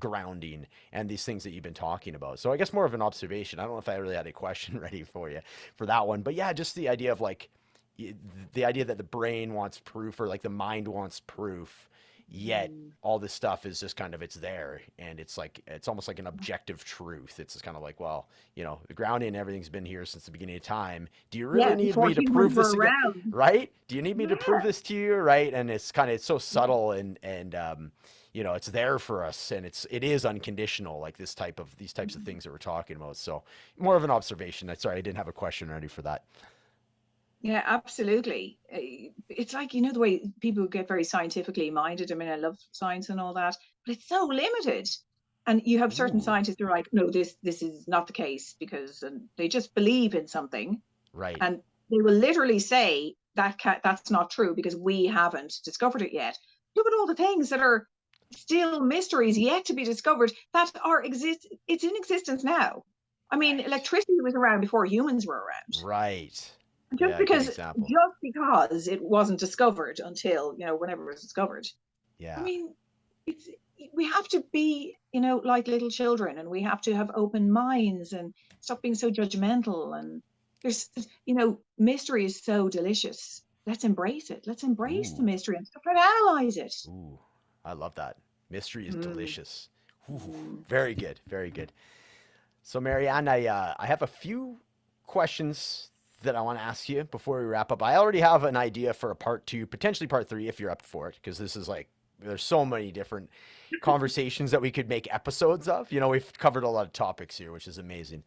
grounding, and these things that you've been talking about. So I guess more of an observation. I don't know if I really had a question ready for you for that one, but yeah, just the idea of like the idea that the brain wants proof or like the mind wants proof, yet Mm. all this stuff is just kind of it's there and it's like it's almost like an objective truth. It's just kind of like, well, the grounding and everything's been here since the beginning of time. Do you really Yeah, need before me to humans prove this were again? around. Right? Do you need me to prove Yeah. this to you? Right? And it's so Yeah. subtle and it's there for us and it is unconditional, like these types of things that we're talking about. So more of an observation. Sorry, I didn't have a question ready for that. Yeah, absolutely. It's like, the way people get very scientifically minded. I mean, I love science and all that, but it's so limited. And you have certain Ooh, scientists who are like, no, this is not the case, because they just believe in something, right. and they will literally say that's not true because we haven't discovered it yet. Look at all the things that are still mysteries yet to be discovered that are exist. It's in existence now. I mean, Right. electricity was around before humans were around. Right. just Yeah, good because example. just because it wasn't discovered until whenever it was discovered. I Yeah. mean, it's we have to be like little children, and we have to have open minds and stop being so judgmental. And there's mystery is so delicious. Let's embrace it. Let's embrace the Ooh. mystery and stop trying to analyze it. Ooh. I love that. Mystery is Mm, delicious. Ooh. mm. Very good. Very good. So, Marianne, I have a few questions that I want to ask you before we wrap up. I already have an idea for a part two, potentially part three, if you're up for it, because this is like there's so many different conversations that we could make episodes of. We've covered a lot of topics here, which is amazing.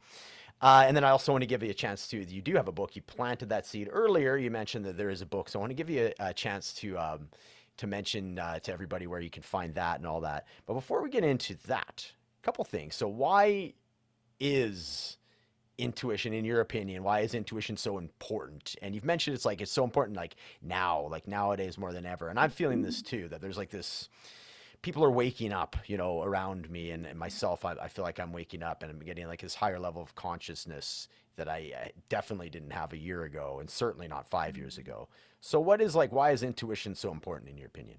And then I also want to give you a chance to. You do have a book. You planted that seed earlier. You mentioned that there is a book, so I want to give you a chance to mention to everybody where you can find that and all that. But before we get into that, a couple things. So why is intuition in your opinion? Why is intuition so important? And you've mentioned it's like it's so important like now, like nowadays more than ever. And I'm feeling this too, that there's like this people are waking up, you know, around me and myself. I feel like I'm waking up and I'm getting like this higher level of consciousness that I definitely didn't have a year ago and certainly not 5 years ago. So what is like, why is intuition so important in your opinion?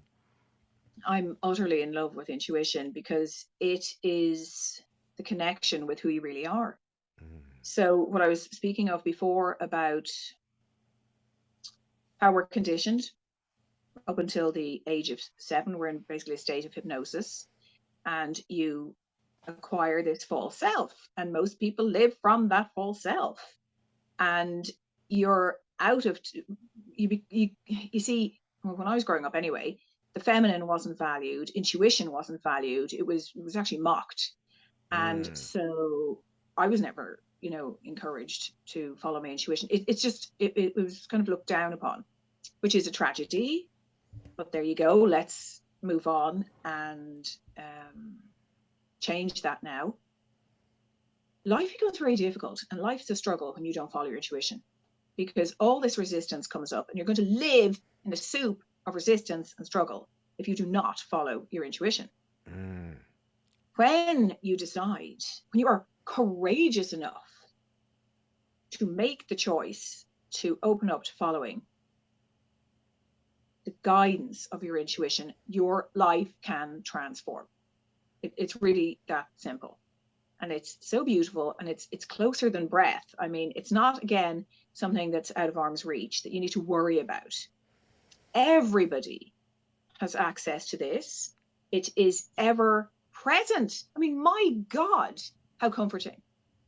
I'm utterly in love with intuition because it is the connection with who you really are. Mm, So, what I was speaking of before about how we're conditioned up until the age of 7, we're in basically a state of hypnosis, and you acquire this false self. And most people live from that false self. And you're out of, you see, well, when I was growing up anyway, the feminine wasn't valued, intuition wasn't valued, it was actually mocked. And mm, so I was never, encouraged to follow my intuition. It's just it was kind of looked down upon, which is a tragedy. But there you go. Let's move on and change that now. Life becomes very difficult, and life's a struggle when you don't follow your intuition, because all this resistance comes up, and you're going to live in a soup of resistance and struggle if you do not follow your intuition. mm, When you decide, when you are courageous enough to make the choice to open up to following the guidance of your intuition, your life can transform. It's really that simple. And it's so beautiful, and it's closer than breath. I mean, it's not, again, something that's out of arm's reach that you need to worry about. Everybody has access to this. It is ever present. I mean, my God, how comforting.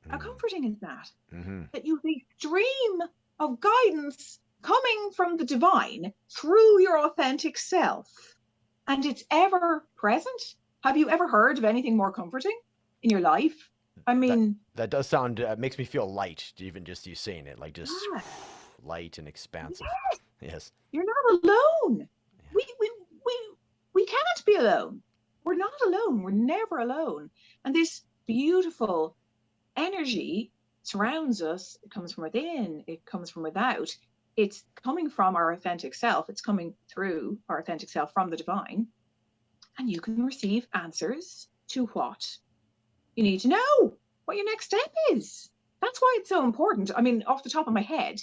How mm, comforting is that? mm-hmm. That you have a stream of guidance coming from the divine through your authentic self, and it's ever present. Have you ever heard of anything more comforting in your life? I That mean, that does sound makes me feel light, even just you saying it, like just yeah, light and expansive. yes, Yes. you're not alone. Yeah. We can't be alone. We're not alone. We're never alone. And this beautiful energy surrounds us. It comes from within, it comes from without. It's coming from our authentic self. It's coming through our authentic self from the divine. And you can receive answers to what you need to know, what your next step is. That's why it's so important. I mean, off the top of my head,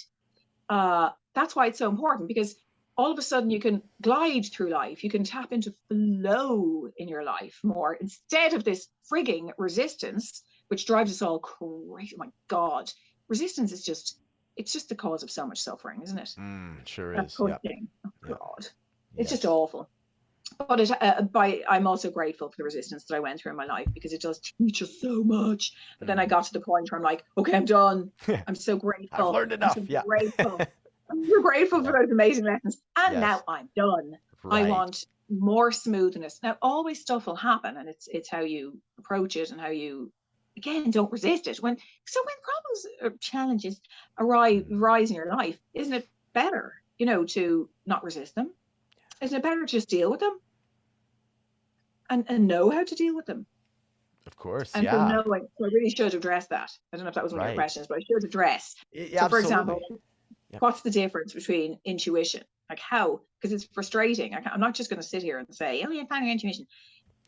that's why it's so important, because all of a sudden you can glide through life. You can tap into flow in your life more instead of this frigging resistance, which drives us all crazy. Oh my God. Resistance is it's just the cause of so much suffering, isn't it? Mm, sure That is. Yep. pushing. Oh Yep. God. It's just Yes. awful. But I'm also grateful for the resistance that I went through in my life, because it does teach us so much. But then I Mm. got to the point where I'm like, okay, I'm done. I'm so I've grateful. learned I'm so enough. Yeah. grateful. I'm so grateful for Yeah. those amazing lessons. And Yes. now I'm done. I Right. want more smoothness. Now, always stuff will happen, and it's how you approach it and how you, again, don't resist it. When problems or challenges Mm. arise in your life, isn't it better, to not resist them? Isn't it better to just deal with them and know how to deal with them? Of course. And so Yeah. knowing, so I really should address that. I don't know if that was one of your Right. questions, but I should address. Yeah, So, for example, absolutely. Yep. what's the difference between intuition? Like how? Because it's frustrating. I'm not just going to sit here and say, oh, yeah, find your intuition.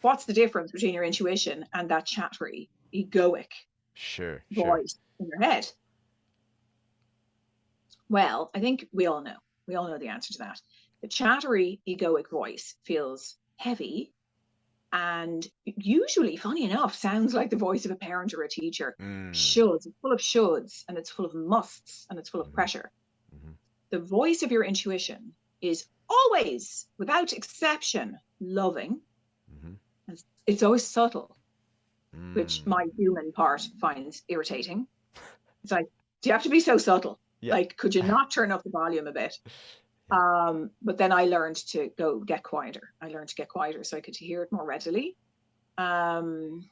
What's the difference between your intuition and that chattery, egoic Sure. Sure. voice in your head? Well, I think we all know. We all know the answer to that. The chattery, egoic voice feels heavy, and usually, funny enough, sounds like the voice of a parent or a teacher. Mm. Shoulds, it's full of shoulds, and it's full of musts, and it's full of Mm-hmm. pressure. Mm-hmm. The voice of your intuition is always, without exception, loving. Mm-hmm. It's always subtle, which Mm. my human part finds irritating. It's like, do you have to be so subtle? Yeah. Like, could you not turn up the volume a bit? Yeah. But then I learned to go get quieter. I learned to get quieter so I could hear it more readily. Um,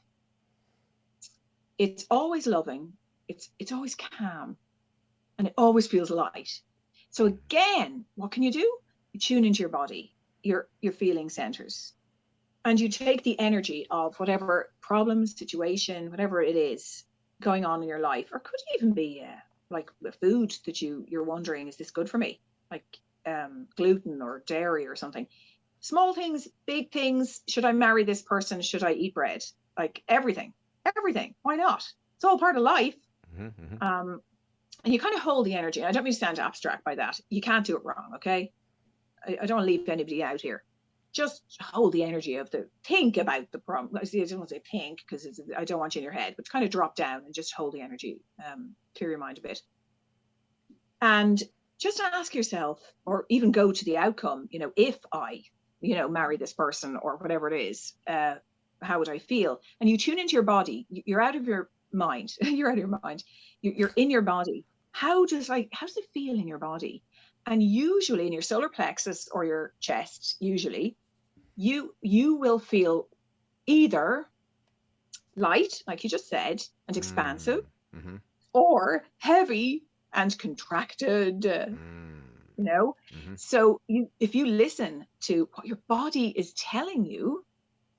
it's always loving. It's always calm, and it always feels light. So again, what can you do? You tune into your body, your feeling centers, and you take the energy of whatever problem, situation, whatever it is going on in your life, or could even be like a food that you're wondering, is this good for me? Like gluten or dairy or something. Small things, big things. Should I marry this person? Should I eat bread? Like everything, everything. Why not? It's all part of life. Mm-hmm. And you kind of hold the energy. I don't mean to sound abstract by that. You can't do it wrong, okay? I don't want to leave anybody out here. Just hold the energy of think about the problem. I don't want to say think because I don't want you in your head, but kind of drop down and just hold the energy, clear your mind a bit. And just ask yourself, or even go to the outcome, if I, marry this person or whatever it is, how would I feel? And you tune into your body. You're out of your mind. You're out of your mind. You're in your body. How does it feel in your body? And usually in your solar plexus or your chest, usually you will feel either light, like you just said, and expansive, Mm-hmm. or heavy and contracted. Mm-hmm. So if you listen to what your body is telling you,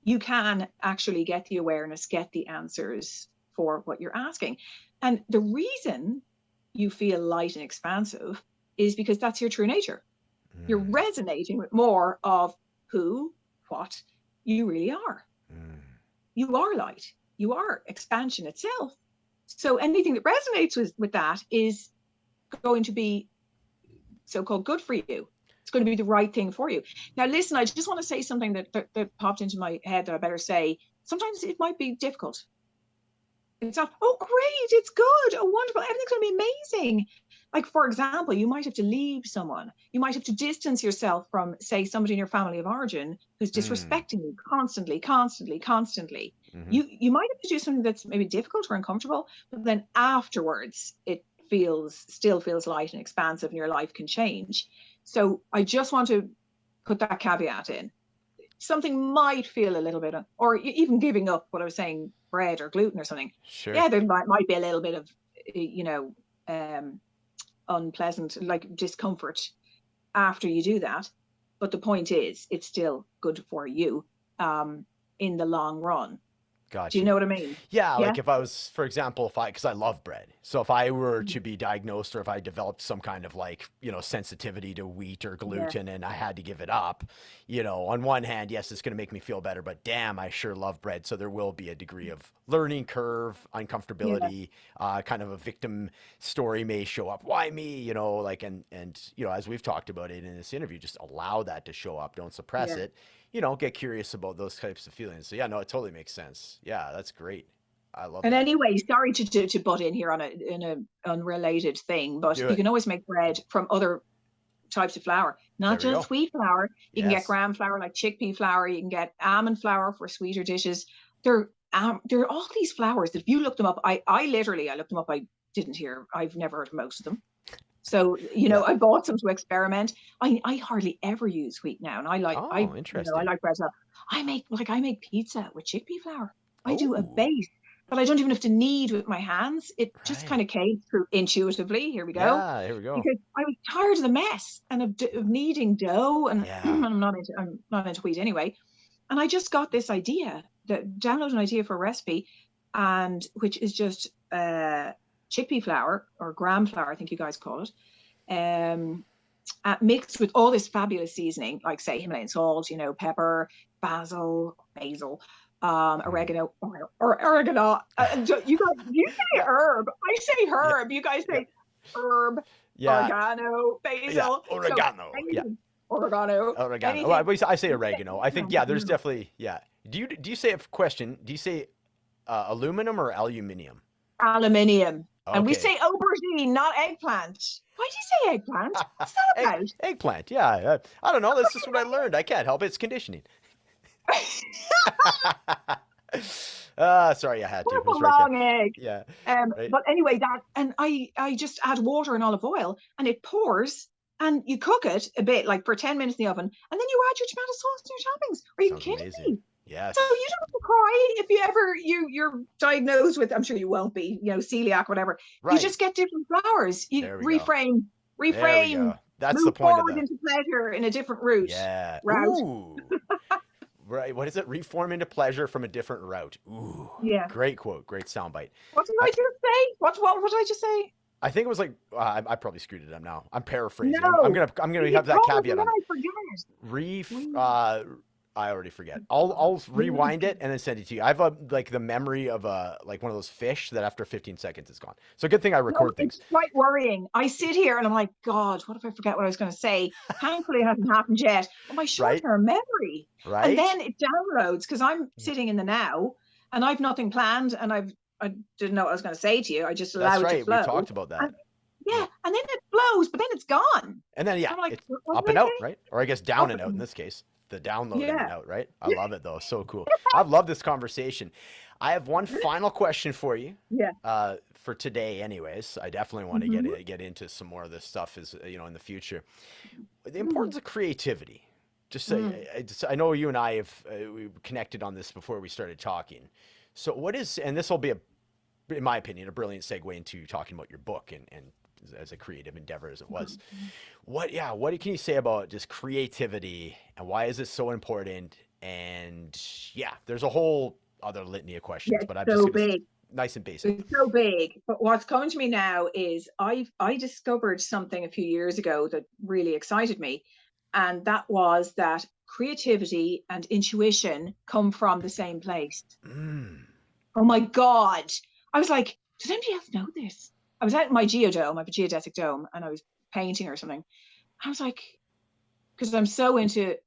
you can actually get the awareness, get the answers for what you're asking. And the reason you feel light and expansive is because that's your true nature. You're resonating with more of what you really are. You are light. You are expansion itself. So anything that resonates with that is going to be so-called good for you. It's going to be the right thing for you. Now, listen, I just want to say something that popped into my head that I better say. Sometimes it might be difficult. It's not, oh, great, it's good, oh, wonderful, everything's going to be amazing. Like, for example, you might have to leave someone. You might have to distance yourself from, say, somebody in your family of origin who's disrespecting you constantly. Mm-hmm. You might have to do something that's maybe difficult or uncomfortable, but then afterwards it still feels light and expansive, and your life can change. So I just want to put that caveat in. Something might feel a little bit, or even giving up what I was saying, bread or gluten or something. Sure. Yeah, there might be a little bit of, unpleasant, like discomfort after you do that. But the point is, it's still good for you in the long run. Gotcha. Do you know what I mean? Yeah, like if I was, for example, because I love bread. So if I were to be diagnosed, or if I developed some kind of sensitivity to wheat or gluten, and I had to give it up, on one hand, yes, it's going to make me feel better, but damn, I sure love bread. So there will be a degree of learning curve, uncomfortability, kind of a victim story may show up. Why me? And as we've talked about it in this interview, just allow that to show up. Don't suppress it. Get curious about those types of feelings. So yeah, no, it totally makes sense. Yeah, that's great. I love And that. anyway, sorry to butt in here in an unrelated thing, but you can always make bread from other types of flour, not just wheat flour. You can get gram flour, like chickpea flour. You can get almond flour for sweeter dishes. There are all these flours that if you look them up, I looked them up. I've never heard of most of them. So, I bought some to experiment. I hardly ever use wheat now. And interesting. I like bread. So I make pizza with chickpea flour. I do a base that I don't even have to knead with my hands. It just kind of came through intuitively. Here we go. Yeah, here we go. Because I was tired of the mess and of kneading dough, and I'm not into wheat anyway. And I just got this idea, download an idea for a recipe, and which is just chickpea flour, or gram flour, I think you guys call it, mixed with all this fabulous seasoning, like say Himalayan salt, pepper, basil, oregano, or oregano. You say herb. I say herb. You guys say herb. Oregano, basil. Oregano. Oregano. Oregano. Well, I say oregano. I think there's definitely Do you say Do you say aluminum or aluminium? Aluminium. Okay. And we say aubergine, not eggplant. Why do you say eggplant? What's that about? Eggplant, yeah. I don't know. That's just what I learned. I can't help it. It's conditioning. Sorry, I had to. It was right there. Egg. Yeah. Right. But anyway, I just add water and olive oil, and it pours, and you cook it a bit, like for 10 minutes in the oven, and then you add your tomato sauce and your toppings. Are you kidding me? Yes. So you don't have to cry if you ever you're diagnosed with, I'm sure you won't be, celiac, whatever. Right. You just get different flours. You reframe. That's the point of that. Into pleasure in a different route. Yeah. Route. Ooh. Right. What is it? Reform into pleasure from a different route. Ooh, Yeah. great quote. Great soundbite. What did I, I just say? What did I just say? I think it was like I probably screwed it up now. I'm paraphrasing. I'm No. gonna You have that told me, but caveat then on I forget. ref. Re- I already forget. I'll re- rewind it and then send it to you. I have a like the memory of a like one of those fish that after 15 seconds is gone. So good thing I No, record things, it's quite worrying. I sit here and I'm like, God, what if I forget what I was going to say? Thankfully, it hasn't happened yet. But my right? short-term memory, and Right? then it downloads because I'm sitting in the now and I've nothing planned, and I didn't know what I was going to say to you. I just allow That's it to right. We've flow, talked about that. and yeah, Yeah. and then it flows, but then it's gone. And then yeah, So I'm like, it's what up did and I out, say? right? Or I guess down Up and out in and this case. The downloading and yeah. out, right? I love it though. So cool. I've loved this conversation. I have one final question for you. Yeah. For today, anyways. I definitely want to Hmm. get into some more of this stuff as in the future. The Hmm. importance of creativity. Just Mm. say, I know you and I have we connected on this before we started talking. So what is, and this will be in my opinion, a brilliant segue into talking about your book and as a creative endeavor as it was. What can you say about just creativity and why is it so important? And yeah, there's a whole other litany of Yeah, questions, it's but I'm just so gonna big. nice and basic. It's so big. But what's coming to me now is I discovered something a few years ago that really excited me. And that was that creativity and intuition come from the same place. Mm. Oh my God. I was like, does anybody else know this? I was at my geodome, I have a geodetic dome, and I was painting or something. I was like, because I'm so into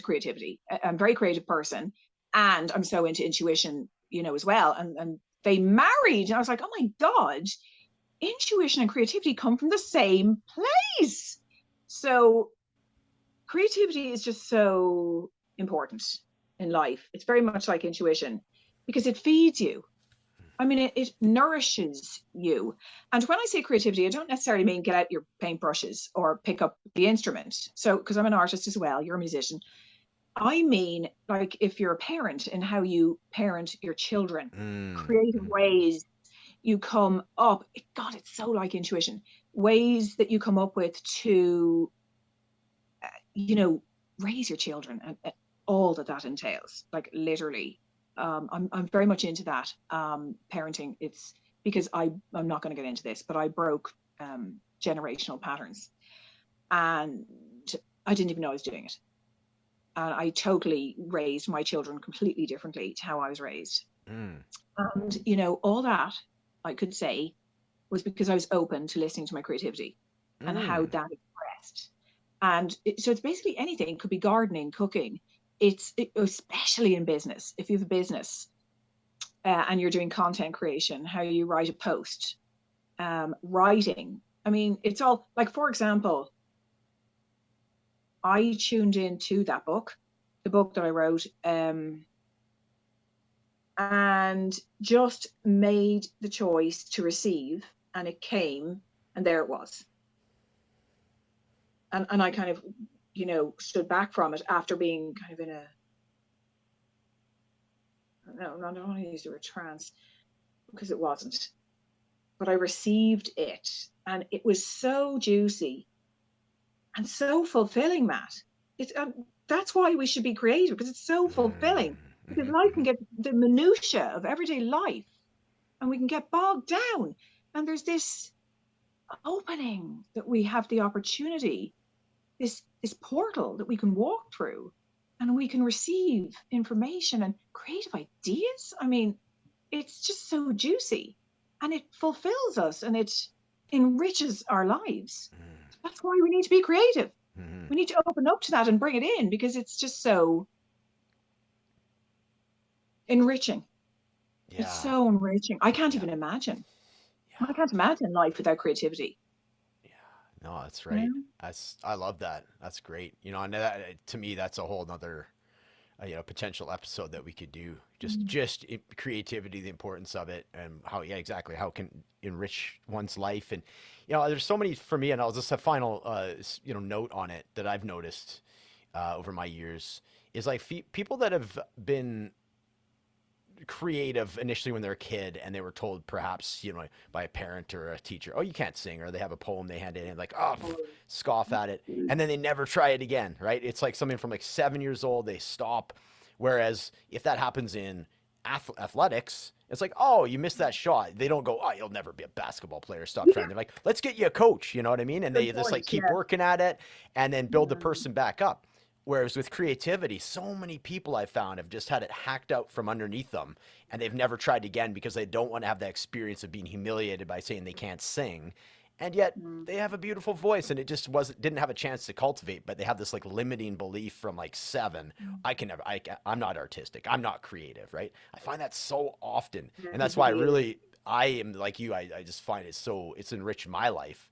creativity. I'm a very creative person, and I'm so into intuition, as well. And they married, and I was like, oh my God, intuition and creativity come from the same place. So creativity is just so important in life. It's very much like intuition because it feeds you. I mean, it nourishes you. And when I say creativity, I don't necessarily mean get out your paintbrushes or pick up the instrument. So, because I'm an artist as well, you're a musician. I mean, like if you're a parent and how you parent your children, Mm. creative Mm. ways you come up. God, it's so like intuition. Ways that you come up with to, you know, raise your children and all that entails, like literally. I'm very much into that parenting. It's because I'm not going to get into this, but I broke generational patterns, and I didn't even know I was doing it. And I totally raised my children completely differently to how I was raised. Mm. And, all that I could say was because I was open to listening to my creativity and how Mm. that expressed. And so it's basically anything. It could be gardening, cooking. Especially in business. If you have a business and you're doing content creation, how you write a post, writing. I mean, it's all like, for example, I tuned into that book, the book that I wrote, and just made the choice to receive, and it came, and there it was. And I kind of, stood back from it after being kind of in a, no, I don't want to use the word trance because it wasn't, but I received it, and it was so juicy and so fulfilling, Matt. It's That's why we should be creative, because it's so fulfilling. Mm. Because Mhm, life can mhm. get the minutia of everyday life, and we can get bogged down. And there's this opening that we have the opportunity, this portal that we can walk through, and we can receive information and creative ideas. I mean, it's just so juicy, and it fulfills us, and it enriches our lives. Mm. That's why we need to be creative. Mhm. We need to open up to that and bring it in, because it's just so enriching. It's Yeah. so enriching. I can't Yeah. even imagine. I Yeah. can't imagine life without creativity. Yeah. No, that's You right. know? I love that. That's great. And that, to me, that's a whole nother, potential episode that we could do. Just creativity, the importance of it, and how, yeah, exactly how it can enrich one's life. And, there's so many for me, and I'll just have final, note on it that I've noticed, over my years is like people that have been creative initially when they're a kid and they were told perhaps, you know, by a parent or a teacher, oh, you can't sing, or they have a poem they hand in, like, oh, scoff at it. And then they never try it again, right? It's like something from like 7 years old, they stop. Whereas if that happens in athletics, it's like, oh, you missed that shot. They don't go, oh, you'll never be a basketball player. Stop trying. They're like, let's get you a coach. You know what I mean? And Good they just like point. keep Yeah. working at it and then build the Yeah. person back up. Whereas with creativity, so many people I've found have just had it hacked out from underneath them and they've never tried again because they don't want to have that experience of being humiliated by saying they can't sing. And yet Mm. they have a beautiful voice and it just wasn't didn't have a chance to cultivate, but they have this like limiting belief from like 7. I can never I'm not artistic. I'm not creative, right? I find that so often. And that's why I am like you. I just find it so it's enriched my life.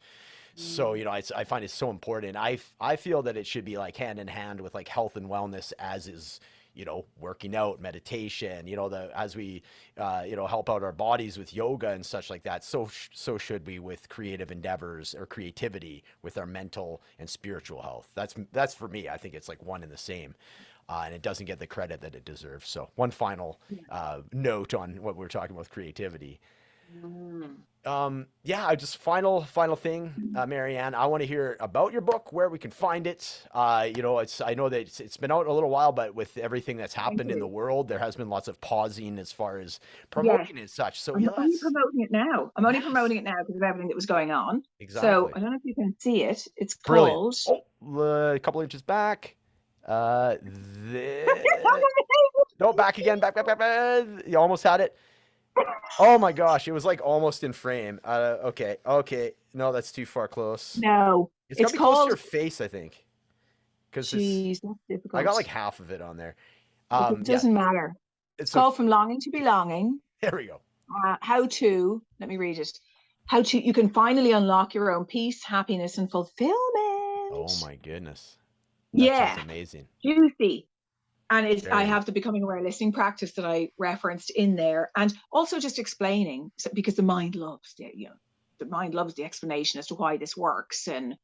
So, Mm. you know, I find it so important. I feel that it should be like hand in hand with like health and wellness, as is, you know, working out, meditation, you know, as we, you know, help out our bodies with yoga and such like that. So should we with creative endeavors or creativity with our mental and spiritual health. That's for me. I think it's like one and the same. And it doesn't get the credit that it deserves. So one final Yeah. note on what we're talking about with creativity. Mm. Yeah, I just final thing, Marianne. I want to hear about your book, where we can find it. You know, I know that it's been out a little while, but with everything that's Thank happened in the you. world, there has been lots of pausing as far as Yes. promoting and such. So I'm yeah, only let's promoting it now. I'm only yes, promoting it now because of everything that was going on. So exactly, I don't know if you can see it. It's brilliant. called. Oh, a couple inches back. Uh, the no, back again, back. You almost had it. Oh my gosh, it was like almost in frame. Okay. No, that's too far close. No, It's gotta it's be close to called. your face, I think, because this Geez, that's I got difficult. like half of it on there. It Yeah, doesn't matter. It's it's so called From Longing to Belonging. there we go. How to, let me read it. How to, you can finally unlock your own peace, happiness, and Oh fulfillment. my goodness, that sounds Yeah, amazing. juicy. And I Very have the becoming aware listening practice that I referenced in there, and also just explaining, because the mind loves the mind loves the explanation as to why this works, and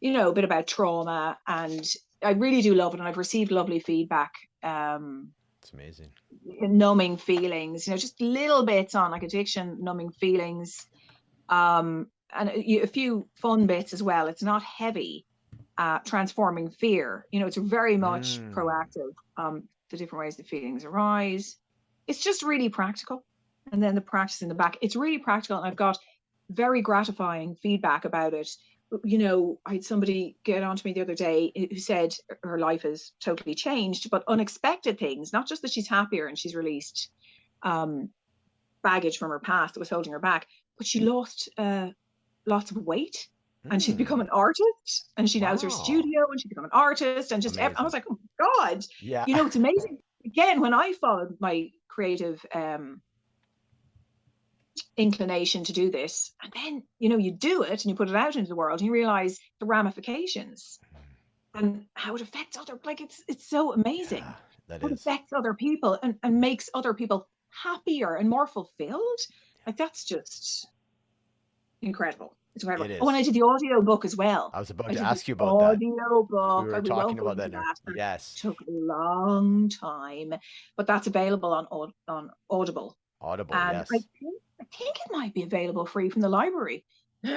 a bit about trauma, and I really do love it, and I've received lovely feedback. it's amazing. Numbing feelings, just little bits on like addiction, numbing feelings, and a few fun bits as well. It's not heavy. Transforming fear. It's very much Mm, proactive. The different ways the feelings arise. It's just really practical. And then the practice in the back. It's really practical, and I've got very gratifying feedback about it. I had somebody get on to me the other day who said her life has totally changed, but unexpected things, not just that she's happier and she's released um, baggage from her past that was holding her back, but she lost lots of weight, and she's become mm, an artist, and she now has her wow, studio, and she's become an artist, and just I was amazing. like, oh my God, Yeah, it's amazing. Again, when I followed my creative inclination to do this, and then you do it and you put it out into the world, and you realize the ramifications and how it affects other, like it's so amazing yeah, that how it is. affects other people, and makes other people happier and more fulfilled. Like, that's just incredible. It's incredible. It Oh, and I is. did the audio book as well. I was about I to did the ask you about that. audio We book. were We won't talking go about into that in our that. That yes, took a long time, but that's available on Audible. Audible. And I Yes. think I think it might be available free from the library.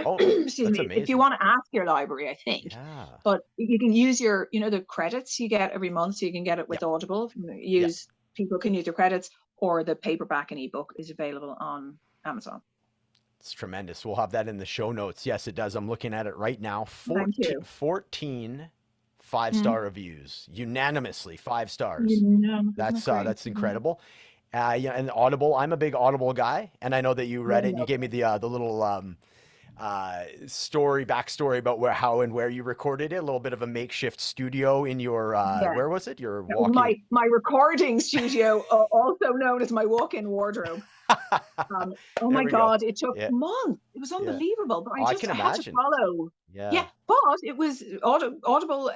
Oh, Excuse that's me, if you amazing. want to ask your library, I think. Yeah. But you can use the credits you get every month, so you can get it Yeah. with Audible. Yeah. Use People can use their credits, or the paperback and ebook is available on Amazon. It's tremendous. We'll have that in the show notes. Yes, it does. I'm looking at it right now. Thank you. 14 Mm. five-star reviews, unanimously 5 stars. Isn't that great? That's incredible. Yeah, and Audible. I'm a big Audible guy, and I know that you Yeah, read it and you gave me the little backstory about how and where you recorded it. A little bit of a makeshift studio in your yeah. where was it? Your That was walk-in. my recording studio, also known as my walk-in wardrobe. Oh There my we go. God, it took Yeah, months. It was yeah. unbelievable, but Oh, I can I had to imagine. follow. Yeah, Yeah. but it was Audible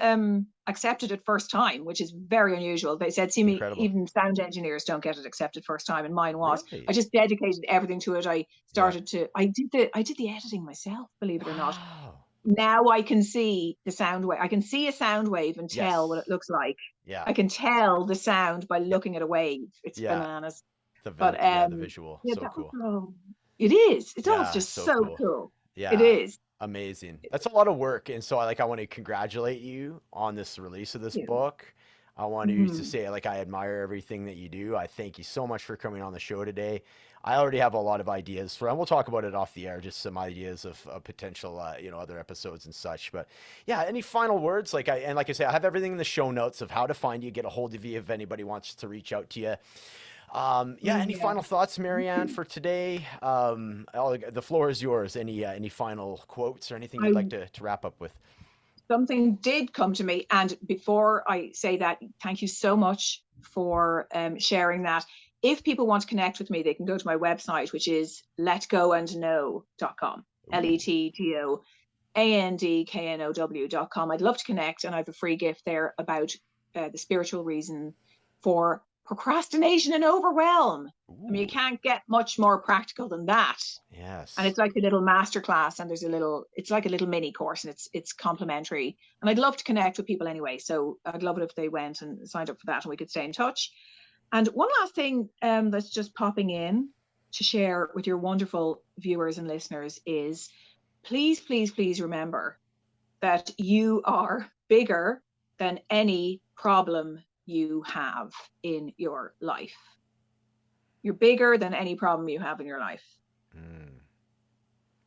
accepted it first time, which is very unusual. They said, see me, Incredible. even sound engineers don't get it accepted first time, and mine was. I Really? just dedicated everything to it. Yeah. I did the editing myself, believe it or not. Wow. Now I can see the sound wave. I can see a sound wave and tell what Yes. it looks like. Yeah. I can tell the sound by Yeah. looking at a wave. It's Yeah. bananas. But The visual, yeah, so that was cool. it is. It's all Yeah, just so so cool. cool. It Yeah, is. amazing. That's a lot of work, and so I want to congratulate you on this release of this Yeah. book. I want you to Mhm. say like I admire everything that you do. I thank you so much for coming on the show today. I already have a lot of ideas for, and we'll talk about it off the air, just some ideas of potential, other episodes and such. But yeah, any final words? Like I say, I have everything in the show notes of how to find you, get a hold of you if anybody wants to reach out to you. Yeah, any Yeah. final thoughts, Marianne, for today? The floor is yours. Any final quotes or anything you'd I like to wrap up with? Something did come to me, and before I say that, thank you so much for sharing that. If people want to connect with me, they can go to my website, which is letgoandknow.com. Ooh, letgoandknow.com. I'd love to connect, and I have a free gift there about the spiritual reason for procrastination and overwhelm. I mean, you ooh, can't get much more practical than that. And yes. it's like a little masterclass, and it's like a little mini course, and it's complimentary. And I'd love to connect with people anyway, so I'd love it if they went and signed up for that, and we could stay in touch. And one last thing that's just popping in to share with your wonderful viewers and listeners is, please, please, please remember that you are bigger than any problem you have in your life. You're bigger than any problem you have in your life. Mm,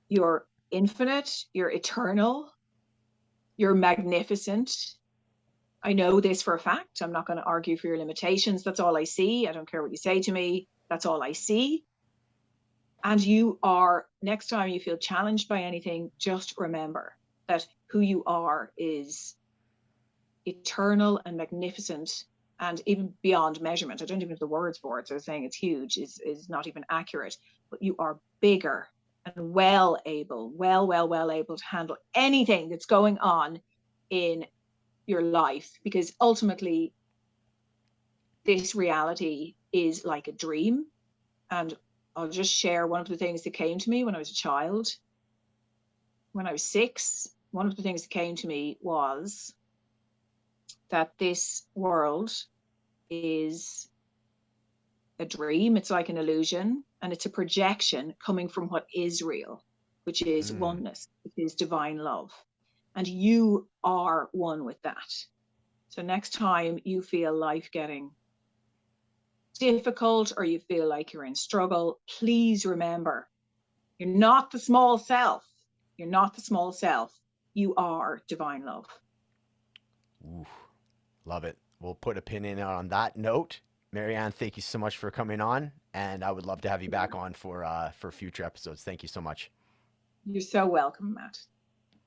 You're infinite, you're eternal, you're magnificent. I know this for a fact. I'm not going to argue for your limitations. That's all I see. I don't care what you say to me. That's all I see. And you are, next time you feel challenged by anything, just remember that who you are is eternal and magnificent and even beyond measurement. I don't even have the words for it. So saying it's huge is not even accurate, but you are bigger and well able to handle anything that's going on in your life, because ultimately this reality is like a dream. And I'll just share one of the things that came to me when I was a child. When I was 6, one of the things that came to me was that this world is a dream, it's like an illusion, and it's a projection coming from what is real, which is mm. oneness, which is divine love. And you are one with that. So next time you feel life getting difficult or you feel like you're in struggle, please remember you're not the small self. You're not the small self. You are divine love. Ooh, love it. We'll put a pin in it on that note. Marianne, thank you so much for coming on, and I would love to have you back on for future episodes. Thank you so much. You're so welcome, Matt.